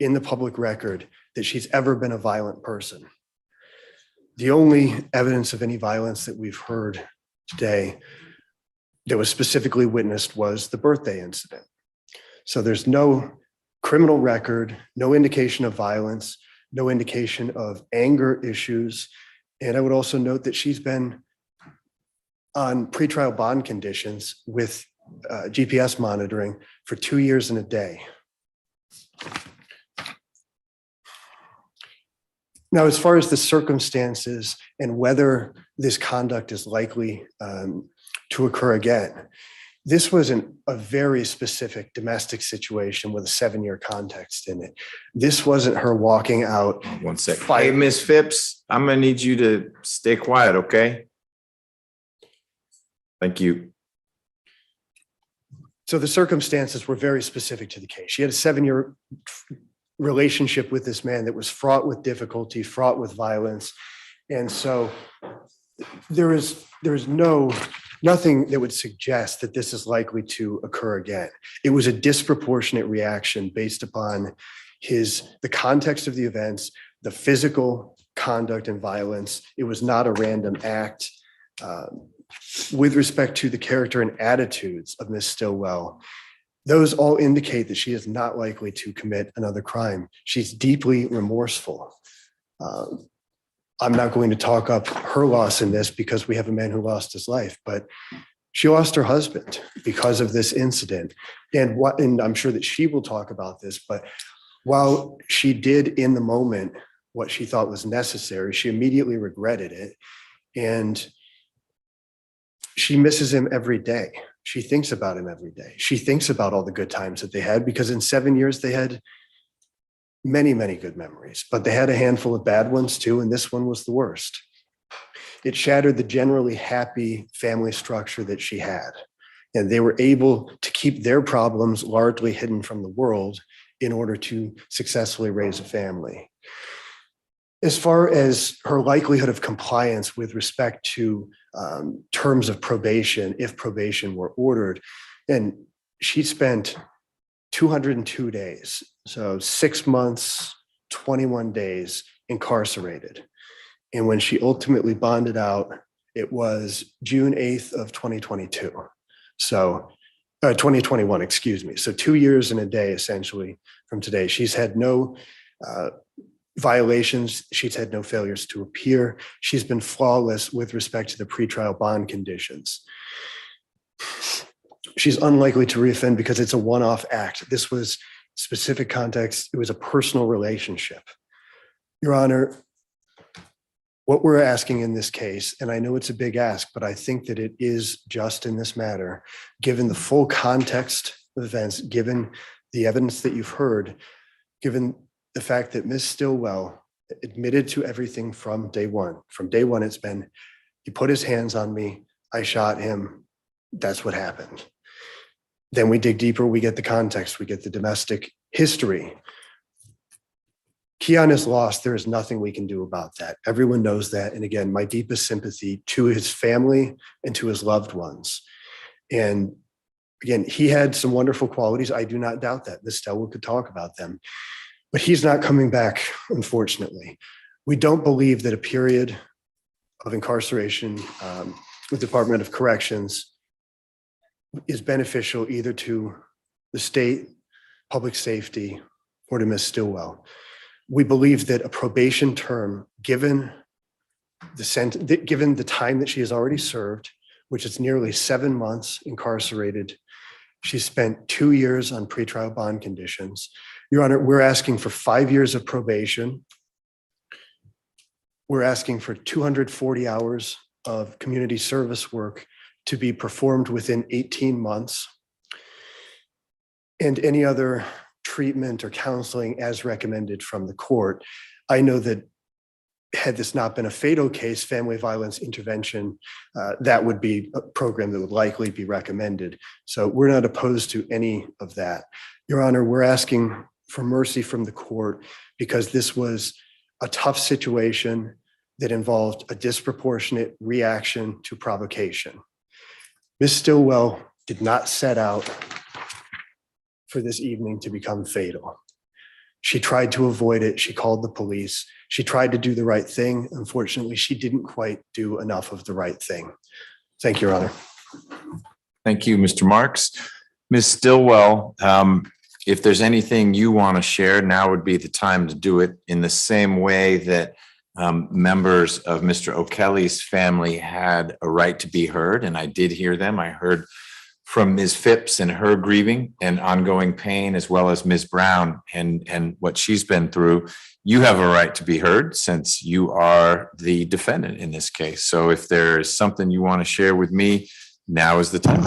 in the public record that she's ever been a violent person. The only evidence of any violence that we've heard today that was specifically witnessed was the birthday incident. So there's no criminal record, no indication of violence, no indication of anger issues. And I would also note that she's been on pretrial bond conditions with GPS monitoring for 2 years and a day. Now, as far as the circumstances and whether this conduct is likely to occur again, this was a very specific domestic situation with a 7-year context in it. This wasn't her walking out. 1 sec. Hey, Miss Phips, I'm gonna need you to stay quiet, okay? Thank you. So the circumstances were very specific to the case. She had a 7-year relationship with this man that was fraught with difficulty, fraught with violence. And so there is nothing that would suggest that this is likely to occur again. It was a disproportionate reaction based upon the context of the events, the physical conduct and violence. It was not a random act. With respect to the character and attitudes of Ms. Stillwell, those all indicate that she is not likely to commit another crime. She's deeply remorseful. I'm not going to talk up her loss in this because we have a man who lost his life, but she lost her husband because of this incident. And I'm sure that she will talk about this, but while she did in the moment what she thought was necessary, she immediately regretted it. And she misses him every day. She thinks about him every day. She thinks about all the good times that they had, because in 7 years they had many, many good memories, but they had a handful of bad ones too, and this one was the worst. It shattered the generally happy family structure that she had, and they were able to keep their problems largely hidden from the world in order to successfully raise a family. As far as her likelihood of compliance with respect to terms of probation, if probation were ordered, and she spent 202 days, so 6 months, 21 days incarcerated. And when she ultimately bonded out, it was June 8th of 2022. So 2021, excuse me. So 2 years and a day, essentially, from today. She's had no violations. She's had no failures to appear. She's been flawless with respect to the pretrial bond conditions. She's unlikely to reoffend because it's a one-off act. This was specific context. It was a personal relationship. Your Honor, what we're asking in this case, and I know it's a big ask, but I think that it is just in this matter, given the full context of events, given the evidence that you've heard, given the fact that Ms. Stillwell admitted to everything from day one. From day one, it's been, he put his hands on me, I shot him, that's what happened. Then we dig deeper, we get the context, we get the domestic history. Keane is lost, there is nothing we can do about that. Everyone knows that. And again, my deepest sympathy to his family and to his loved ones. And again, he had some wonderful qualities. I do not doubt that. Ms. Stillwell could talk about them. But he's not coming back, unfortunately. We don't believe that a period of incarceration with Department of Corrections is beneficial either to the state, public safety, or to Ms. Stillwell. We believe that a probation term, given the time that she has already served, which is nearly 7 months incarcerated, she spent 2 years on pretrial bond conditions. Your Honor, we're asking for 5 years of probation. We're asking for 240 hours of community service work to be performed within 18 months, and any other treatment or counseling as recommended from the court. I know that had this not been a fatal case, family violence intervention, that would be a program that would likely be recommended. So we're not opposed to any of that. Your Honor, we're asking for mercy from the court because this was a tough situation that involved a disproportionate reaction to provocation. Ms. Stillwell did not set out for this evening to become fatal. She tried to avoid it. She called the police. She tried to do the right thing. Unfortunately, she didn't quite do enough of the right thing. Thank you, Your Honor. Thank you, Mr. Marks. Ms. Stillwell, if there's anything you want to share, now would be the time to do it, in the same way that members of Mr. O'Kelley's family had a right to be heard, and I did hear them. I heard from Ms. Phips and her grieving and ongoing pain, as well as Ms. Brown and what she's been through. You have a right to be heard since you are the defendant in this case. So if there's something you want to share with me, now is the time.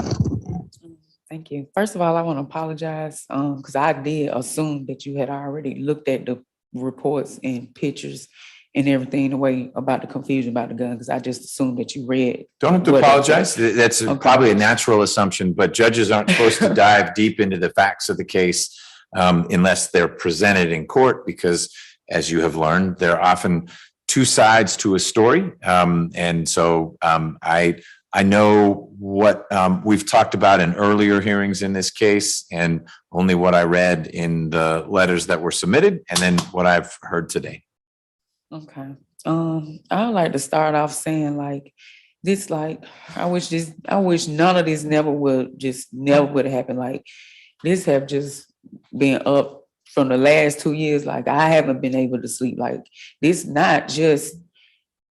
Thank you. First of all, I want to apologize because I did assume that you had already looked at the reports and pictures and everything away about the confusion about the gun, because I just assumed that you read. Don't have to apologize. That's probably a natural assumption, but judges aren't supposed to dive deep into the facts of the case unless they're presented in court, because as you have learned, there are often two sides to a story. And so I know what we've talked about in earlier hearings in this case, and only what I read in the letters that were submitted, and then what I've heard today. Okay. I would like to start off saying this, I wish none of this never would have happened. Like, this have just been up from the last 2 years. Like, I haven't been able to sleep. Like, this not just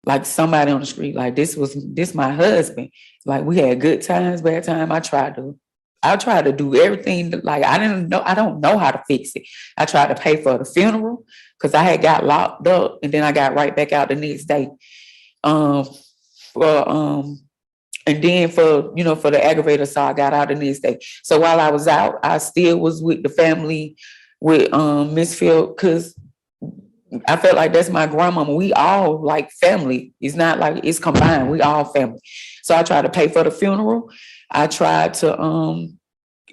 like somebody on the street. Like, this my husband. Like, we had good times, bad time. I tried to do everything. Like, I don't know how to fix it. I tried to pay for the funeral because I had got locked up, and then I got right back out the next day. And then for the aggravator, so I got out the next day. So while I was out, I still was with the family, with Miss Phips, because I felt like that's my grandmama. We all like family. It's not like it's combined. We all family. So I tried to pay for the funeral. I tried to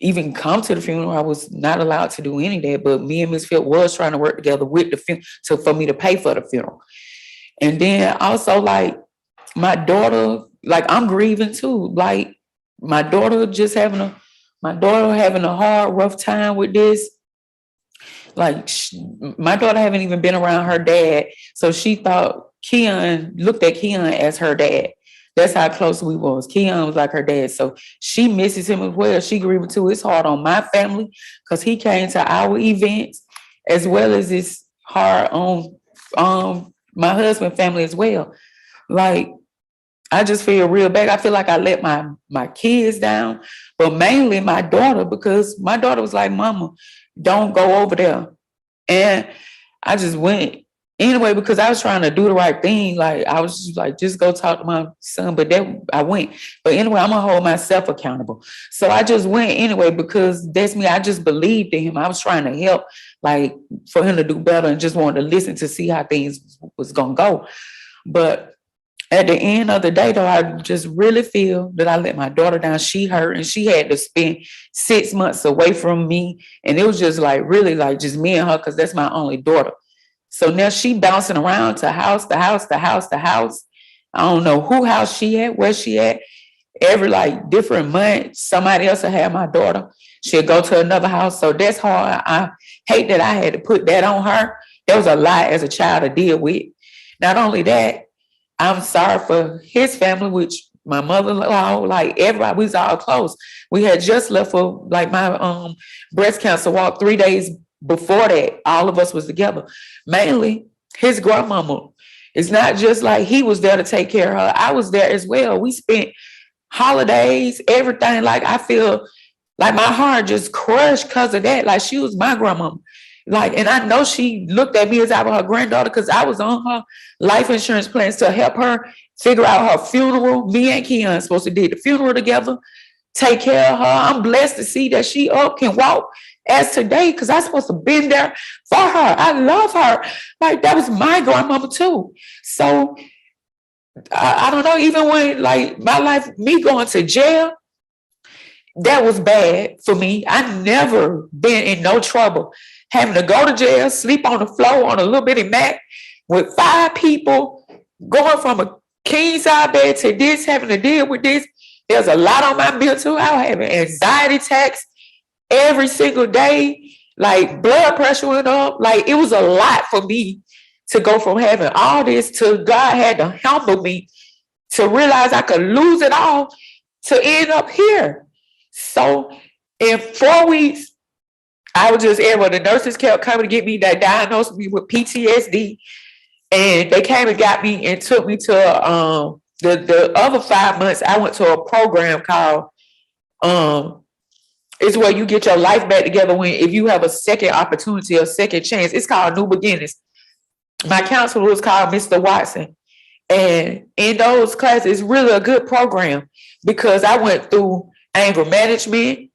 even come to the funeral. I was not allowed to do any of that, but me and Miss Phips was trying to work together with the funeral for me to pay for the funeral. And then also, like, my daughter, like, I'm grieving too. Like, my daughter having a hard, rough time with this. Like, my daughter haven't even been around her dad, so she thought looked at Keane as her dad. That's how close we was. Keane was like her dad, so she misses him as well. She grieving too. It's hard on my family because he came to our events, as well as it's hard on my husband's family as well. Like, I just feel real bad. I feel like I let my kids down, but mainly my daughter, because my daughter was like, "Mama, don't go over there." And I just went anyway because I was trying to do the right thing. Like, I was just like, just go talk to my son. But I went. But anyway, I'm gonna hold myself accountable. So I just went anyway because that's me. I just believed in him. I was trying to help, like, for him to do better, and just wanted to listen to see how things was gonna go. But at the end of the day, though, I just really feel that I let my daughter down. She hurt, and she had to spend 6 months away from me. And it was just like, really, like, just me and her, because that's my only daughter. So now she bouncing around to house to house to house to house. I don't know who house she at, where she at. Every, like, different month, somebody else will have my daughter. She'll go to another house. So that's hard. I hate that I had to put that on her. That was a lot as a child to deal with. Not only that, I'm sorry for his family, which my mother-in-law, like, everybody, we was all close. We had just left for, like, my breast cancer walk 3 days before that. All of us was together. Mainly his grandmama. It's not just like he was there to take care of her. I was there as well. We spent holidays, everything. Like, I feel like my heart just crushed because of that. Like, she was my grandmama. Like, and I know she looked at me as I was her granddaughter because I was on her life insurance plans to help her figure out her funeral. Me and Keane supposed to do the funeral together, take care of her. I'm blessed to see that she can walk as today because I supposed to been there for her. I love her. Like, that was my grandmama too. So I don't know, even when, like, my life, me going to jail, that was bad for me. I never been in no trouble. Having to go to jail, sleep on the floor on a little bitty mat with 5 people, going from a king size bed to this, having to deal with this. There's a lot on my bill too. I was having anxiety attacks every single day. Like, blood pressure went up. Like, it was a lot for me to go from having all this to God had to humble me to realize I could lose it all to end up here. So in 4 weeks, I was just able, the nurses kept coming to get me, that diagnosed me with PTSD. And they came and got me and took me to the other 5 months. I went to a program called it's where you get your life back together when if you have a second opportunity, a second chance. It's called New Beginnings. My counselor was called Mr. Watson. And in those classes, it's really a good program because I went through anger management.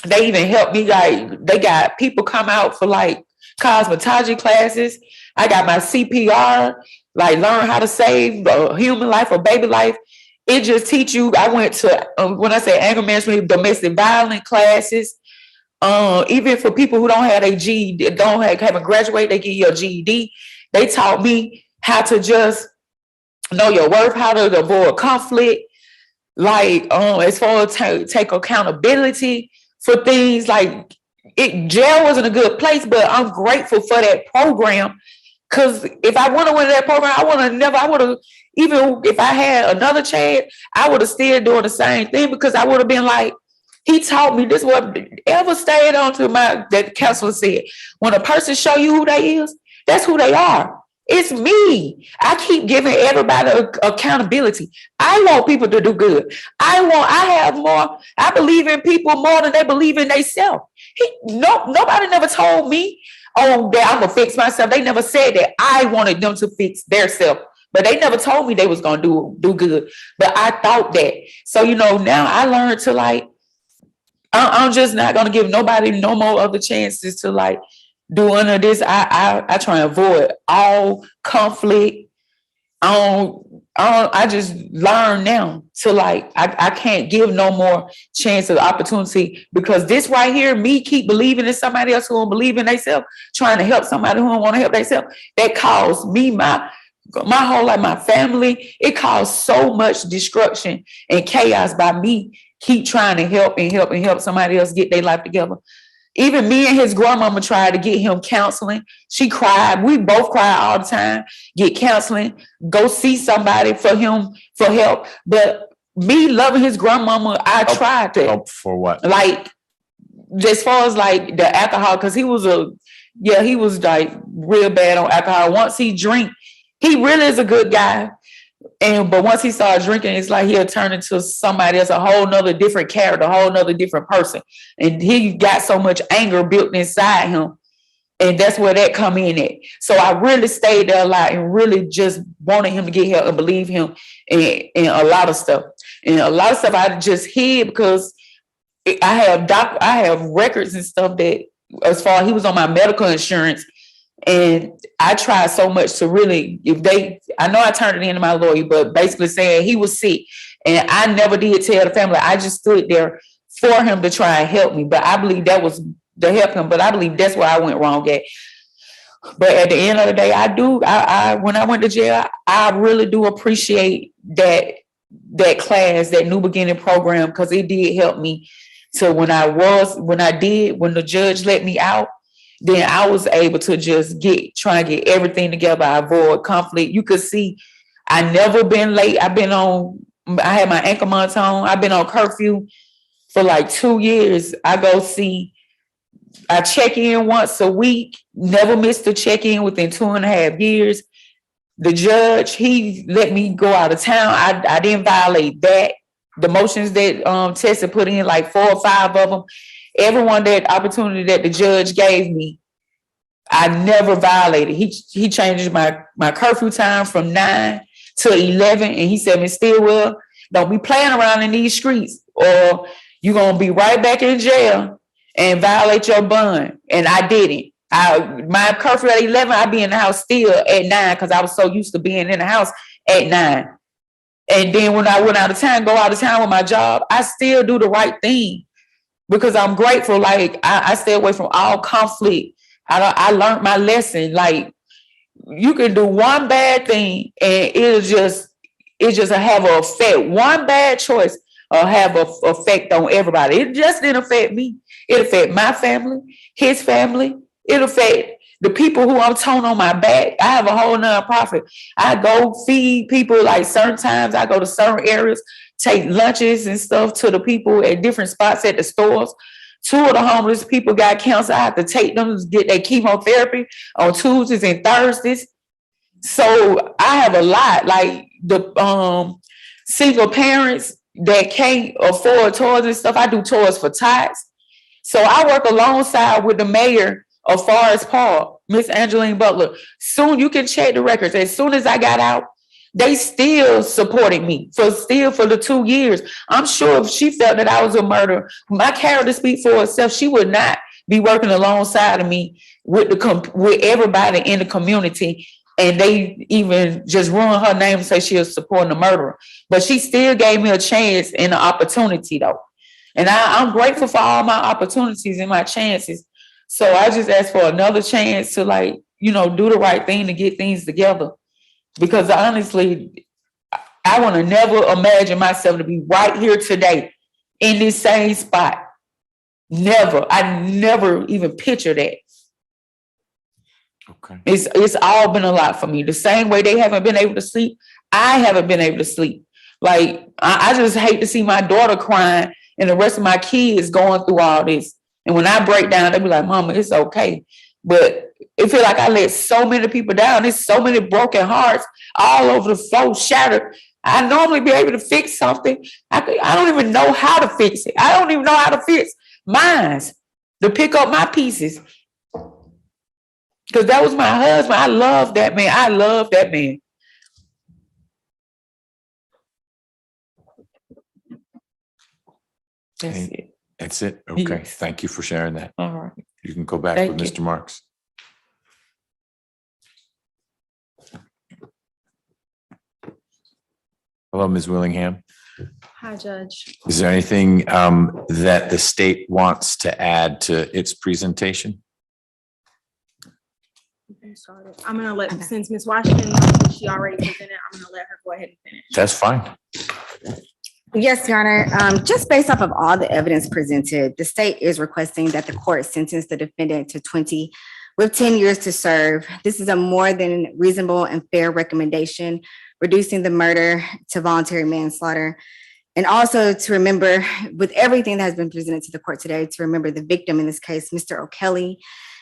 They even helped me, like, they got people come out for like cosmetology classes. I got my CPR, like learn how to save a human life or baby life. It just teach you. I went to, when I say anger management, domestic violence classes. Even for people who don't have a GED, haven't graduated, they give you a GED. They taught me how to just know your worth, how to avoid conflict, like as far as take accountability for things. Like jail wasn't a good place, but I'm grateful for that program. Because if I wouldn't have went to that program, I would have, even if I had another chance, I would have still doing the same thing because I would have been like, he taught me this. What ever stayed on to that the counselor said, when a person show you who they is, that's who they are. It's me. I keep giving everybody accountability. I want people to do good. I believe in people more than they believe in themselves. Nobody never told me, oh, that I'm gonna fix myself. They never said that. I wanted them to fix their self, but they never told me they was gonna do good. But I thought that. So, now I learned to like, I'm just not gonna give nobody no more other chances to like do none of this. I try and avoid all conflict. I just learn now to like, I can't give no more chance of opportunity because this right here, me keep believing in somebody else who don't believe in themselves, trying to help somebody who don't want to help themselves. That caused me, my whole life, my family, it caused so much destruction and chaos by me keep trying to help somebody else get their life together. Even me and his grandmama tried to get him counseling. She cried. We both cry all the time. Get counseling. Go see somebody for him for help. But me loving his grandmama, I tried to. Help for what? Like, as far as like the alcohol, because he was like real bad on alcohol. Once he drink, he really is a good guy. But once he started drinking, it's like he'll turn into somebody else, a whole nother different character, a whole nother different person. And he got so much anger built inside him. And that's where that come in at. So I really stayed there a lot and really just wanted him to get help and believe him in a lot of stuff. And a lot of stuff I just hid because I have records and stuff that as far as he was on my medical insurance. And I tried so much to really, I know I turned it into my lawyer, but basically saying he was sick. And I never did tell the family. I just stood there for him to try and help me. But I believe that was to help him. But I believe that's where I went wrong at. But at the end of the day, when I went to jail, I really do appreciate that class, that New Beginning program, because it did help me. So when the judge let me out, then I was able to just try and get everything together. I avoid conflict. You could see I never been late. I had my ankle monitor on. I've been on curfew for like 2 years. I check in once a week, never missed a check-in within 2.5 years. The judge, he let me go out of town. I didn't violate that. The motions that Tessa put in, like 4 or 5 of them, everyone, that opportunity that the judge gave me, I never violated. He changed my curfew time from 9 to 11. And he said, Ms. Stillwell, don't be playing around in these streets or you're going to be right back in jail and violate your bond. And I didn't. My curfew at 11, I'd be in the house still at 9 because I was so used to being in the house at 9. And then when I went out of town, go out of town with my job, I still do the right thing. Because I'm grateful, like I stay away from all conflict. I learned my lesson. Like you can do one bad thing and it just have an effect. One bad choice will have an effect on everybody. It just didn't affect me. It affect my family, his family. It affect the people who I'm towing on my back. I have a whole nonprofit. I go feed people like certain times. I go to certain areas, take lunches and stuff to the people at different spots at the stores 2 of the homeless people got cancer. I have to take them to get their chemotherapy on Tuesdays and Thursdays. So I have a lot, like the single parents that can't afford toys and stuff. I do toys for tots. So I work alongside with the mayor of Forest Park, Miss Angeline Butler. Soon you can check the records. As soon as I got out, they still supported me for the 2 years. I'm sure if she felt that I was a murderer, my character speaks for itself. She would not be working alongside of me with everybody in the community. And they even just ruined her name and say she was supporting a murderer. But she still gave me a chance and an opportunity though. And I'm grateful for all my opportunities and my chances. So I just ask for another chance to do the right thing to get things together. Because honestly, I want to never imagine myself to be right here today in this same spot. Never. I never even pictured that. Okay. It's all been a lot for me. The same way they haven't been able to sleep, I haven't been able to sleep. Like, I just hate to see my daughter crying and the rest of my kids going through all this. And when I break down, they be like, Mama, it's okay. But it feel like I let so many people down. There's so many broken hearts all over the floor, shattered. I normally be able to fix something. I don't even know how to fix it. I don't even know how to fix mine, to pick up my pieces. Because that was my husband. I love that man. I love that man. That's it. That's it. Okay. Yes. Thank you for sharing that. All right. You can go back Thank with you. Mr. Marks. Hello, Ms. Willingham. Hi, Judge. Is there anything that the state wants to add to its presentation? I'm gonna let, since Ms. Washington, she already presented, I'm gonna let her go ahead and finish. That's fine. Yes, Your Honor. Just based off of all the evidence presented, the state is requesting that the court sentence the defendant to 20 with 10 years to serve. This is a more than reasonable and fair recommendation, reducing the murder to voluntary manslaughter. And also to remember, with everything that has been presented to the court today, to remember the victim in this case, Mr. O'Kelley,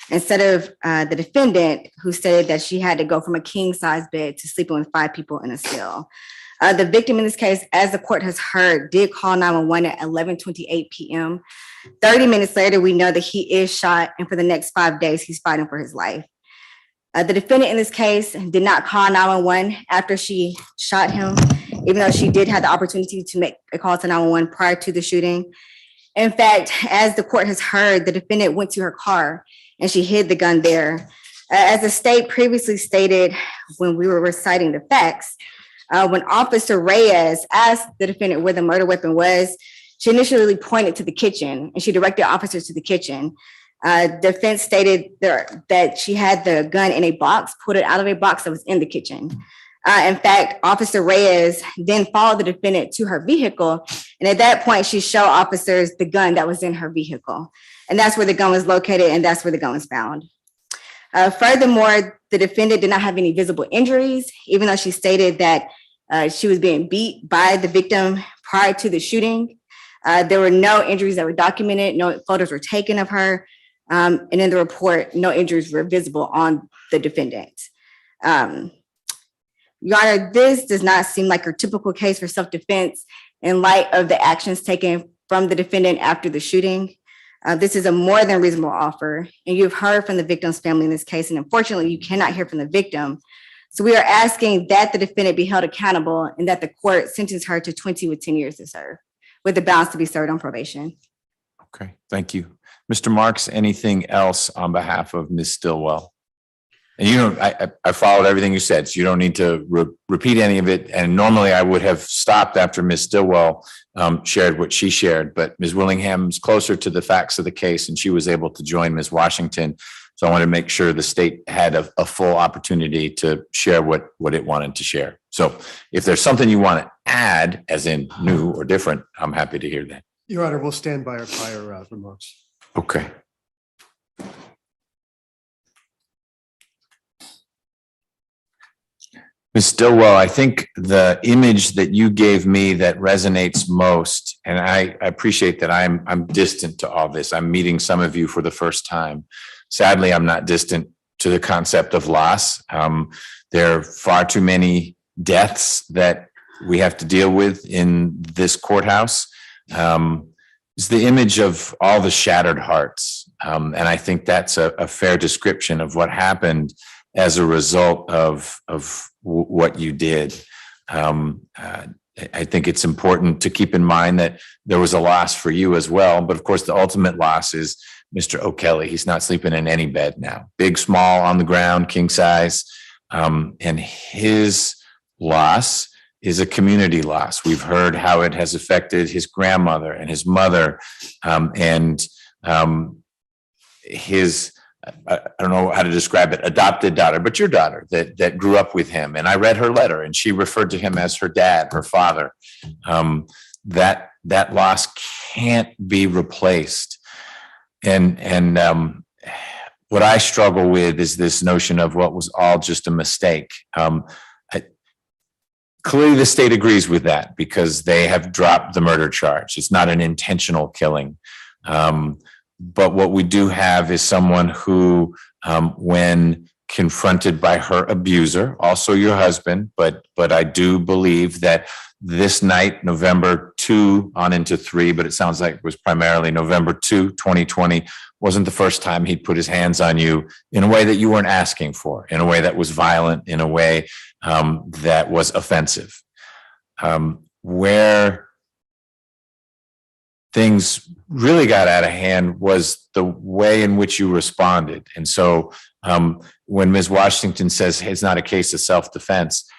instead of the defendant, who stated that she had to go from a king-size bed to sleeping with 5 people in a cell. The victim in this case, as the court has heard, did call 911 at 11:28 p.m. 30 minutes later, we know that he is shot, and for the next 5 days, he's fighting for his life. The defendant in this case did not call 911 after she shot him, even though she did have the opportunity to make a call to 911 prior to the shooting. In fact, as the court has heard, the defendant went to her car and she hid the gun there. As the state previously stated when we were reciting the facts, when Officer Reyes asked the defendant where the murder weapon was, she initially pointed to the kitchen and she directed officers to the kitchen. Defense stated that she had the gun in a box, pulled it out of a box that was in the kitchen. In fact, Officer Reyes then followed the defendant to her vehicle. And at that point, she showed officers the gun that was in her vehicle. And that's where the gun was located and that's where the gun was found. Furthermore, the defendant did not have any visible injuries, even though she stated that she was being beat by the victim prior to the shooting. There were no injuries that were documented, no photos were taken of her. And in the report, no injuries were visible on the defendant. Your Honor, this does not seem like a typical case for self-defense in light of the actions taken from the defendant after the shooting. This is a more than reasonable offer, and you've heard from the victim's family in this case, and unfortunately, you cannot hear from the victim. So we are asking that the defendant be held accountable and that the court sentence her to 20 with 10 years to serve, with the balance to be served on probation. Okay, thank you. Mr. Marks, anything else on behalf of Ms. Stillwell? And you don't, I followed everything you said, so you don't need to repeat any of it. And normally I would have stopped after Ms. Stillwell shared what she shared, but Ms. Willingham's closer to the facts of the case and she was able to join Ms. Washington. So I want to make sure the state had a full opportunity to share what it wanted to share. So if there's something you want to add, as in new or different, I'm happy to hear that. Your Honor, we'll stand by our prior remarks. Okay. Ms. Stillwell, I think the image that you gave me that resonates most and I appreciate that I'm distant to all this. I'm meeting some of you for the first time. Sadly, I'm not distant to the concept of loss. There are far too many deaths that we have to deal with in this courthouse. It's the image of all the shattered hearts. And I think that's a fair description of what happened as a result of what you did. I think it's important to keep in mind that there was a loss for you as well. But of course, the ultimate loss is Mr. O'Kelley. He's not sleeping in any bed now, big, small, on the ground, king size. And his loss is a community loss. We've heard how it has affected his grandmother and his mother, and his, I don't know how to describe it, adopted daughter, but your daughter that grew up with him. And I read her letter, and she referred to him as her dad, her father. That loss can't be replaced. And what I struggle with is this notion of what was all just a mistake. Clearly, the state agrees with that because they have dropped the murder charge. It's not an intentional killing. But what we do have is someone who, when confronted by her abuser, also your husband, but I do believe that this night, November 2 on into 3, but it sounds like it was primarily November 2, 2020, wasn't the first time he'd put his hands on you in a way that you weren't asking for, in a way that was violent, in a way that was offensive. Where things really got out of hand was the way in which you responded. And so when Ms. Washington says it's not a case of self-defense,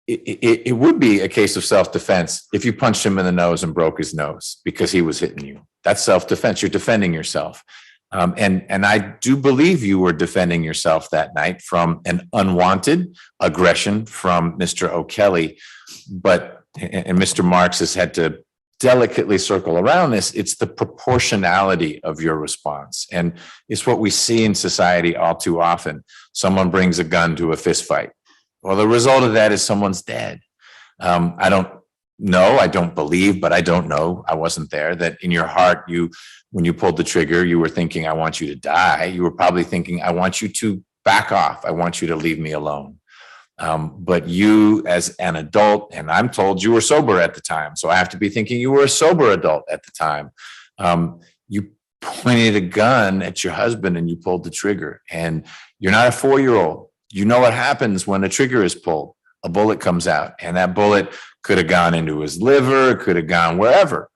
it would be a case of self-defense if you punched him in the nose and broke his nose because he was hitting you. That's self-defense. You're defending yourself. And I do believe you were defending yourself that night from an unwanted aggression from Mr. O'Kelley. But, and Mr. Marks has had to delicately circle around this, it's the proportionality of your response. And it's what we see in society all too often. Someone brings a gun to a fist fight. Well, the result of that is someone's dead. I don't know, I don't believe, but I don't know, I wasn't there, that in your heart, when you pulled the trigger, you were thinking, I want you to die. You were probably thinking, I want you to back off. I want you to leave me alone. But you as an adult, and I'm told you were sober at the time, so I have to be thinking you were a sober adult at the time. You pointed a gun at your husband and you pulled the trigger, and you're not a 4-year-old. You know what happens when a trigger is pulled. A bullet comes out, and that bullet could have gone into his liver, could have gone wherever.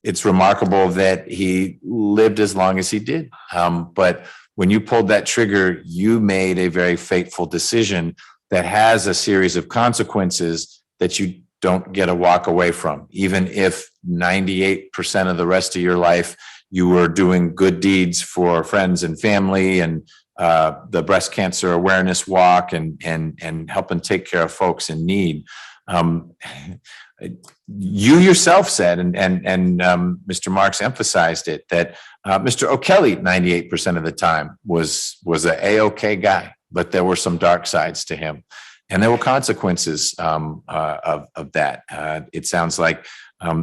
It's remarkable that he lived as long as he did. But when you pulled that trigger, you made a very fateful decision that has a series of consequences that you don't get to walk away from. Even if 98% of the rest of your life, you were doing good deeds for friends and family and the breast cancer awareness walk and helping take care of folks in need. You yourself said, and Mr. Marks emphasized it, that Mr. O'Kelley 98% of the time was a A-OK guy, but there were some dark sides to him, and there were consequences of that. It sounds like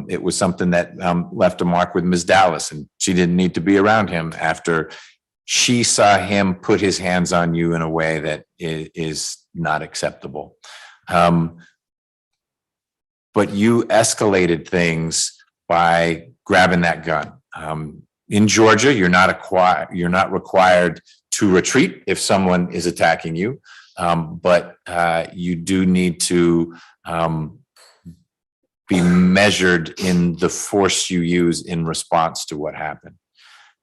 it was something that left a mark with Ms. Dallas, and she didn't need to be around him after she saw him put his hands on you in a way that is not acceptable. But you escalated things by grabbing that gun. In Georgia, you're not required to retreat if someone is attacking you, but you do need to be measured in the force you use in response to what happened.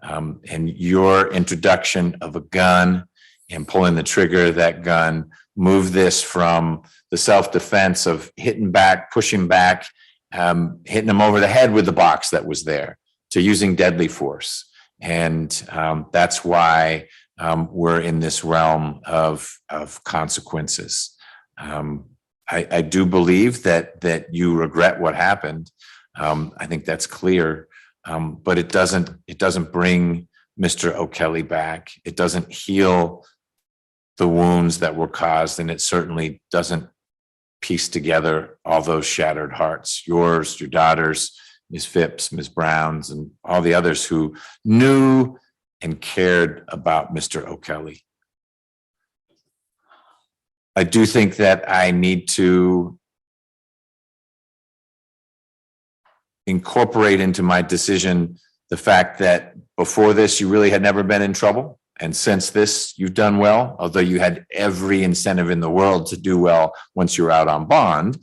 And your introduction of a gun and pulling the trigger of that gun moved this from the self-defense of hitting back, pushing back, hitting him over the head with the box that was there, to using deadly force. And that's why we're in this realm of consequences. I do believe that you regret what happened. I think that's clear. But it doesn't bring Mr. O'Kelley back. It doesn't heal the wounds that were caused, and it certainly doesn't piece together all those shattered hearts, yours, your daughters, Ms. Phips, Ms. Brown's, and all the others who knew and cared about Mr. O'Kelley. I do think that I need to incorporate into my decision the fact that before this, you really had never been in trouble. And since this, you've done well, although you had every incentive in the world to do well once you were out on bond,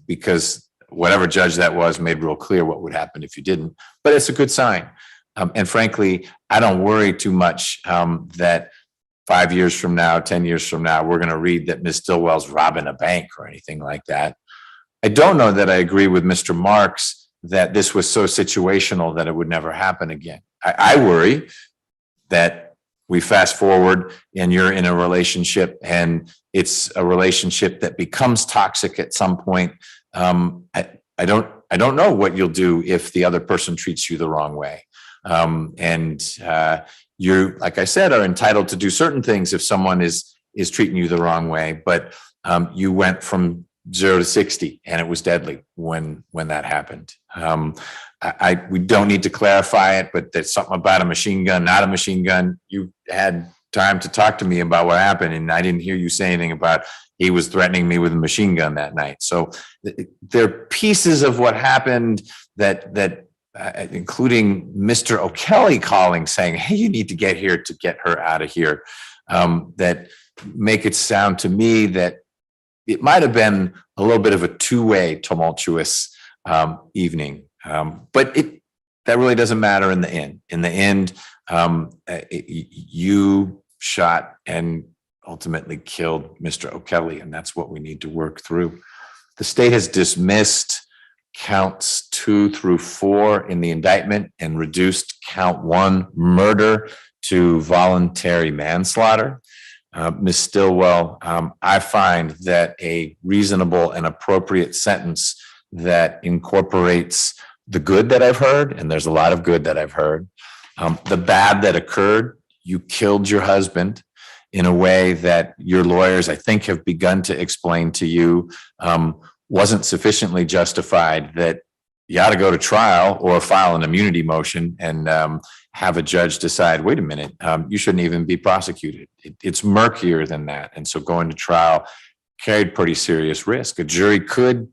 because whatever judge that was made real clear what would happen if you didn't. But it's a good sign. And frankly, I don't worry too much that 5 years from now, 10 years from now, we're going to read that Ms. Stillwell's robbing a bank or anything like that. I don't know that I agree with Mr. Marks that this was so situational that it would never happen again. I worry that we fast forward and you're in a relationship and it's a relationship that becomes toxic at some point. I don't know what you'll do if the other person treats you the wrong way. You, like I said, are entitled to do certain things if someone is treating you the wrong way, but you went from 0 to 60 and it was deadly when that happened. We don't need to clarify it, but there's something about a machine gun, not a machine gun. You had time to talk to me about what happened, and I didn't hear you say anything about he was threatening me with a machine gun that night. So there are pieces of what happened that including Mr. O'Kelley calling, saying, hey, you need to get here to get her out of here, that make it sound to me that it might have been a little bit of a two-way tumultuous evening. But that really doesn't matter in the end. In the end, you shot and ultimately killed Mr. O'Kelley, and that's what we need to work through. The state has dismissed counts 2 through 4 in the indictment and reduced count 1, murder, to voluntary manslaughter. Ms. Stillwell, I find that a reasonable and appropriate sentence that incorporates the good that I've heard, and there's a lot of good that I've heard, the bad that occurred. You killed your husband in a way that your lawyers, I think, have begun to explain to you wasn't sufficiently justified, that you ought to go to trial or file an immunity motion and have a judge decide, wait a minute, you shouldn't even be prosecuted. It's murkier than that. And so going to trial carried pretty serious risk. A jury could,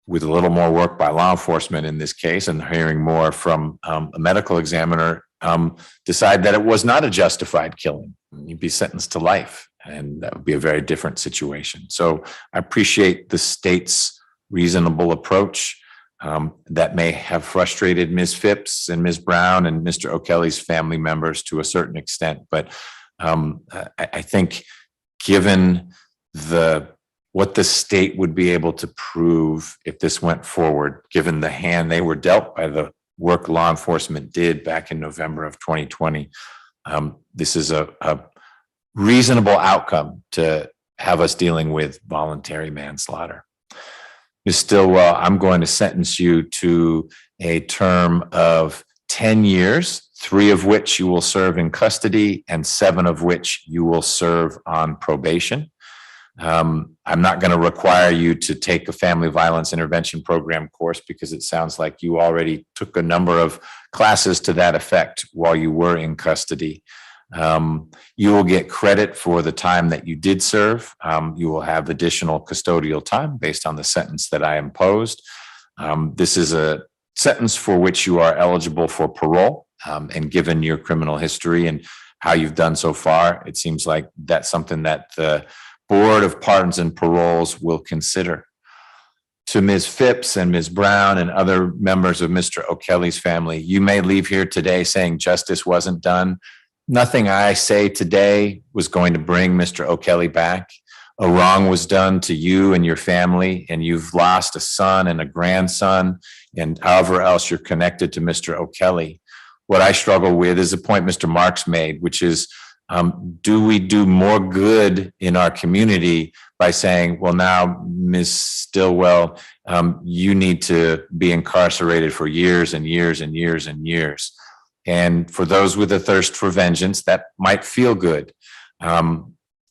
with a little more work by law enforcement in this case and hearing more from a medical examiner, decide that it was not a justified killing. You'd be sentenced to life, and that would be a very different situation. So I appreciate the state's reasonable approach. That may have frustrated Ms. Phips and Ms. Brown and Mr. O'Kelley's family members to a certain extent, but I think given what the state would be able to prove if this went forward, given the hand they were dealt by the work law enforcement did back in November of 2020, this is a reasonable outcome to have us dealing with voluntary manslaughter. Ms. Stillwell, I'm going to sentence you to a term of 10 years, 3 of which you will serve in custody and 7 of which you will serve on probation. I'm not going to require you to take a family violence intervention program course, because it sounds like you already took a number of classes to that effect while you were in custody. You will get credit for the time that you did serve. You will have additional custodial time based on the sentence that I imposed. This is a sentence for which you are eligible for parole. And given your criminal history and how you've done so far, it seems like that's something that the Board of Pardons and Paroles will consider. To Ms. Phips and Ms. Brown and other members of Mr. O'Kelley's family, you may leave here today saying justice wasn't done. Nothing I say today was going to bring Mr. O'Kelley back. A wrong was done to you and your family, and you've lost a son and a grandson, and however else you're connected to Mr. O'Kelley. What I struggle with is the point Mr. Marks made, which is, do we do more good in our community by saying, well, now, Ms. Stillwell, you need to be incarcerated for years and years and years and years. And for those with a thirst for vengeance, that might feel good.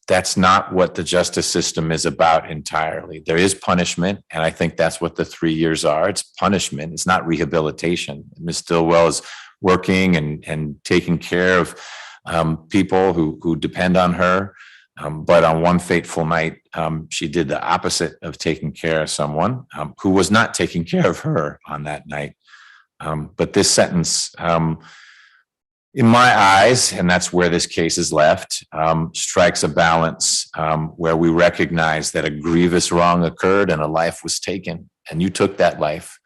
That's not what the justice system is about entirely. There is punishment, and I think that's what the 3 years are. It's punishment. It's not rehabilitation. Ms. Stillwell is working and taking care of people who depend on her. But on one fateful night, she did the opposite of taking care of someone who was not taking care of her on that night. But this sentence, in my eyes, and that's where this case is left, strikes a balance where we recognize that a grievous wrong occurred and a life was taken, and you took that life.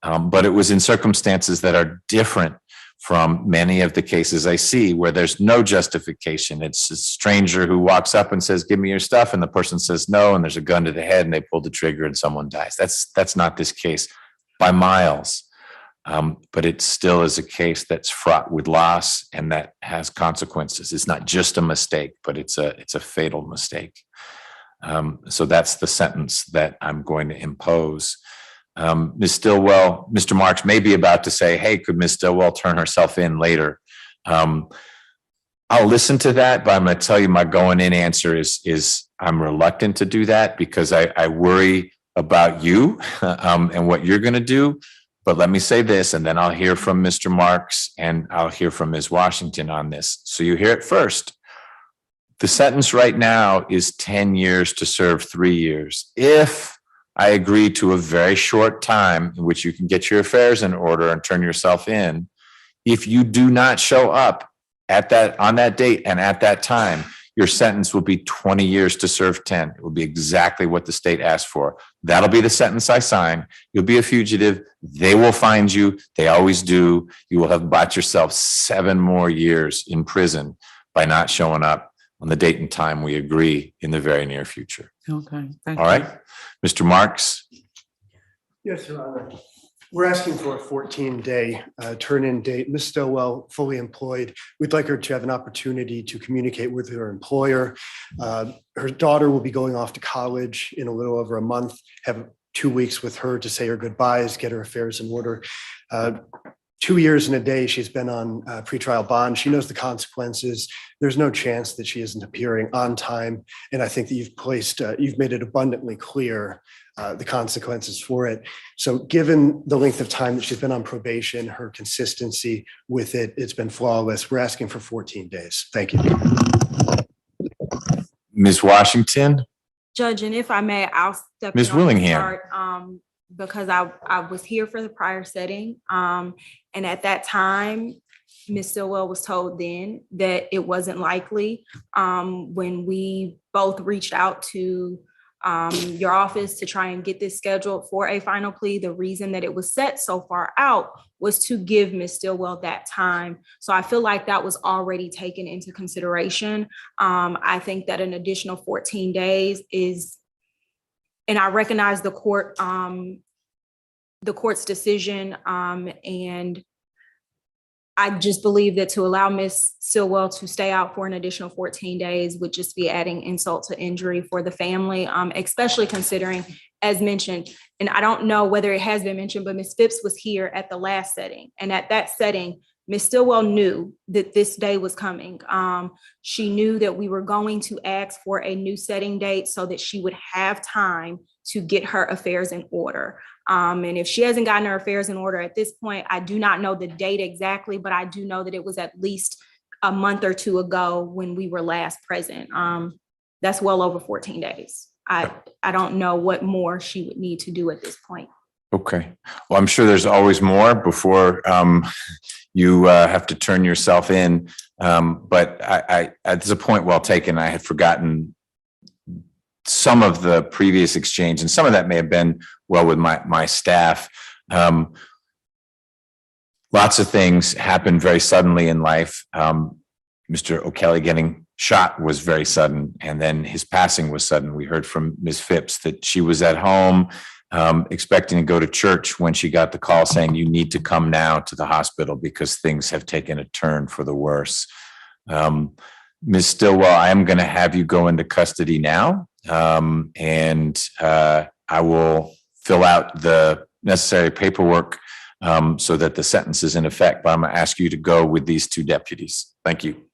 But it was in circumstances that are different from many of the cases I see where there's no justification. It's a stranger who walks up and says, "Give me your stuff," and the person says no, and there's a gun to the head and they pull the trigger and someone dies. That's not this case by miles. But it still is a case that's fraught with loss and that has consequences. It's not just a mistake, but it's a fatal mistake. So that's the sentence that I'm going to impose. Ms. Stillwell, Mr. Marks may be about to say, "Hey, could Ms. Stillwell turn herself in later?" I'll listen to that, but I'm going to tell you my going in answer is I'm reluctant to do that because I worry about you and what you're going to do. But let me say this, and then I'll hear from Mr. Marks and I'll hear from Ms. Washington on this. So you hear it first. The sentence right now is 10 years to serve 3 years. If I agree to a very short time in which you can get your affairs in order and turn yourself in, if you do not show up on that date and at that time, your sentence will be 20 years to serve 10. It will be exactly what the state asked for. That'll be the sentence I sign. You'll be a fugitive. They will find you. They always do. You will have bought yourself 7 more years in prison by not showing up on the date and time we agree in the very near future. Okay. Thank All you. right, Mr. Marks. Yes, Your Honor. We're asking for a 14-day turn-in date. Ms. Stillwell, fully employed. We'd like her to have an opportunity to communicate with her employer. Her daughter will be going off to college in a little over a month, have 2 weeks with her to say her goodbyes, get her affairs in order. 2 years and a day she's been on pretrial bond. She knows the consequences. There's no chance that she isn't appearing on time. And I think that you've made it abundantly clear the consequences for it. So given the length of time that she's been on probation, her consistency with it, it's been flawless. We're asking for 14 days. Thank you. Ms. Washington. Judge, and if I may, I'll step Ms. in on this Willingham. part, because I was here for the prior setting. And at that time, Ms. Stillwell was told then that it wasn't likely. When we both reached out to your office to try and get this scheduled for a final plea, the reason that it was set so far out was to give Ms. Stillwell that time. So I feel like that was already taken into consideration. I think that an additional 14 days is, and I recognize the court's decision, and I just believe that to allow Ms. Stillwell to stay out for an additional 14 days would just be adding insult to injury for the family, especially considering, as mentioned, and I don't know whether it has been mentioned, but Ms. Phips was here at the last setting. And at that setting, Ms. Stillwell knew that this day was coming. She knew that we were going to ask for a new setting date so that she would have time to get her affairs in order. And if she hasn't gotten her affairs in order at this point, I do not know the date exactly, but I do know that it was at least a month or two ago when we were last present. That's well over 14 days. I don't know what more she would need to do at this point. Okay. Well, I'm sure there's always more before you have to turn yourself in. But it's a point well taken. I had forgotten some of the previous exchange, and some of that may have been well with my staff. Lots of things happen very suddenly in life. Mr. O'Kelley getting shot was very sudden, and then his passing was sudden. We heard from Ms. Phips that she was at home expecting to go to church when she got the call saying, "You need to come now to the hospital because things have taken a turn for the worse." Ms. Stillwell, I am going to have you go into custody now, and I will fill out the necessary paperwork so that the sentence is in effect, but I'm going to ask you to go with these 2 deputies. Thank you.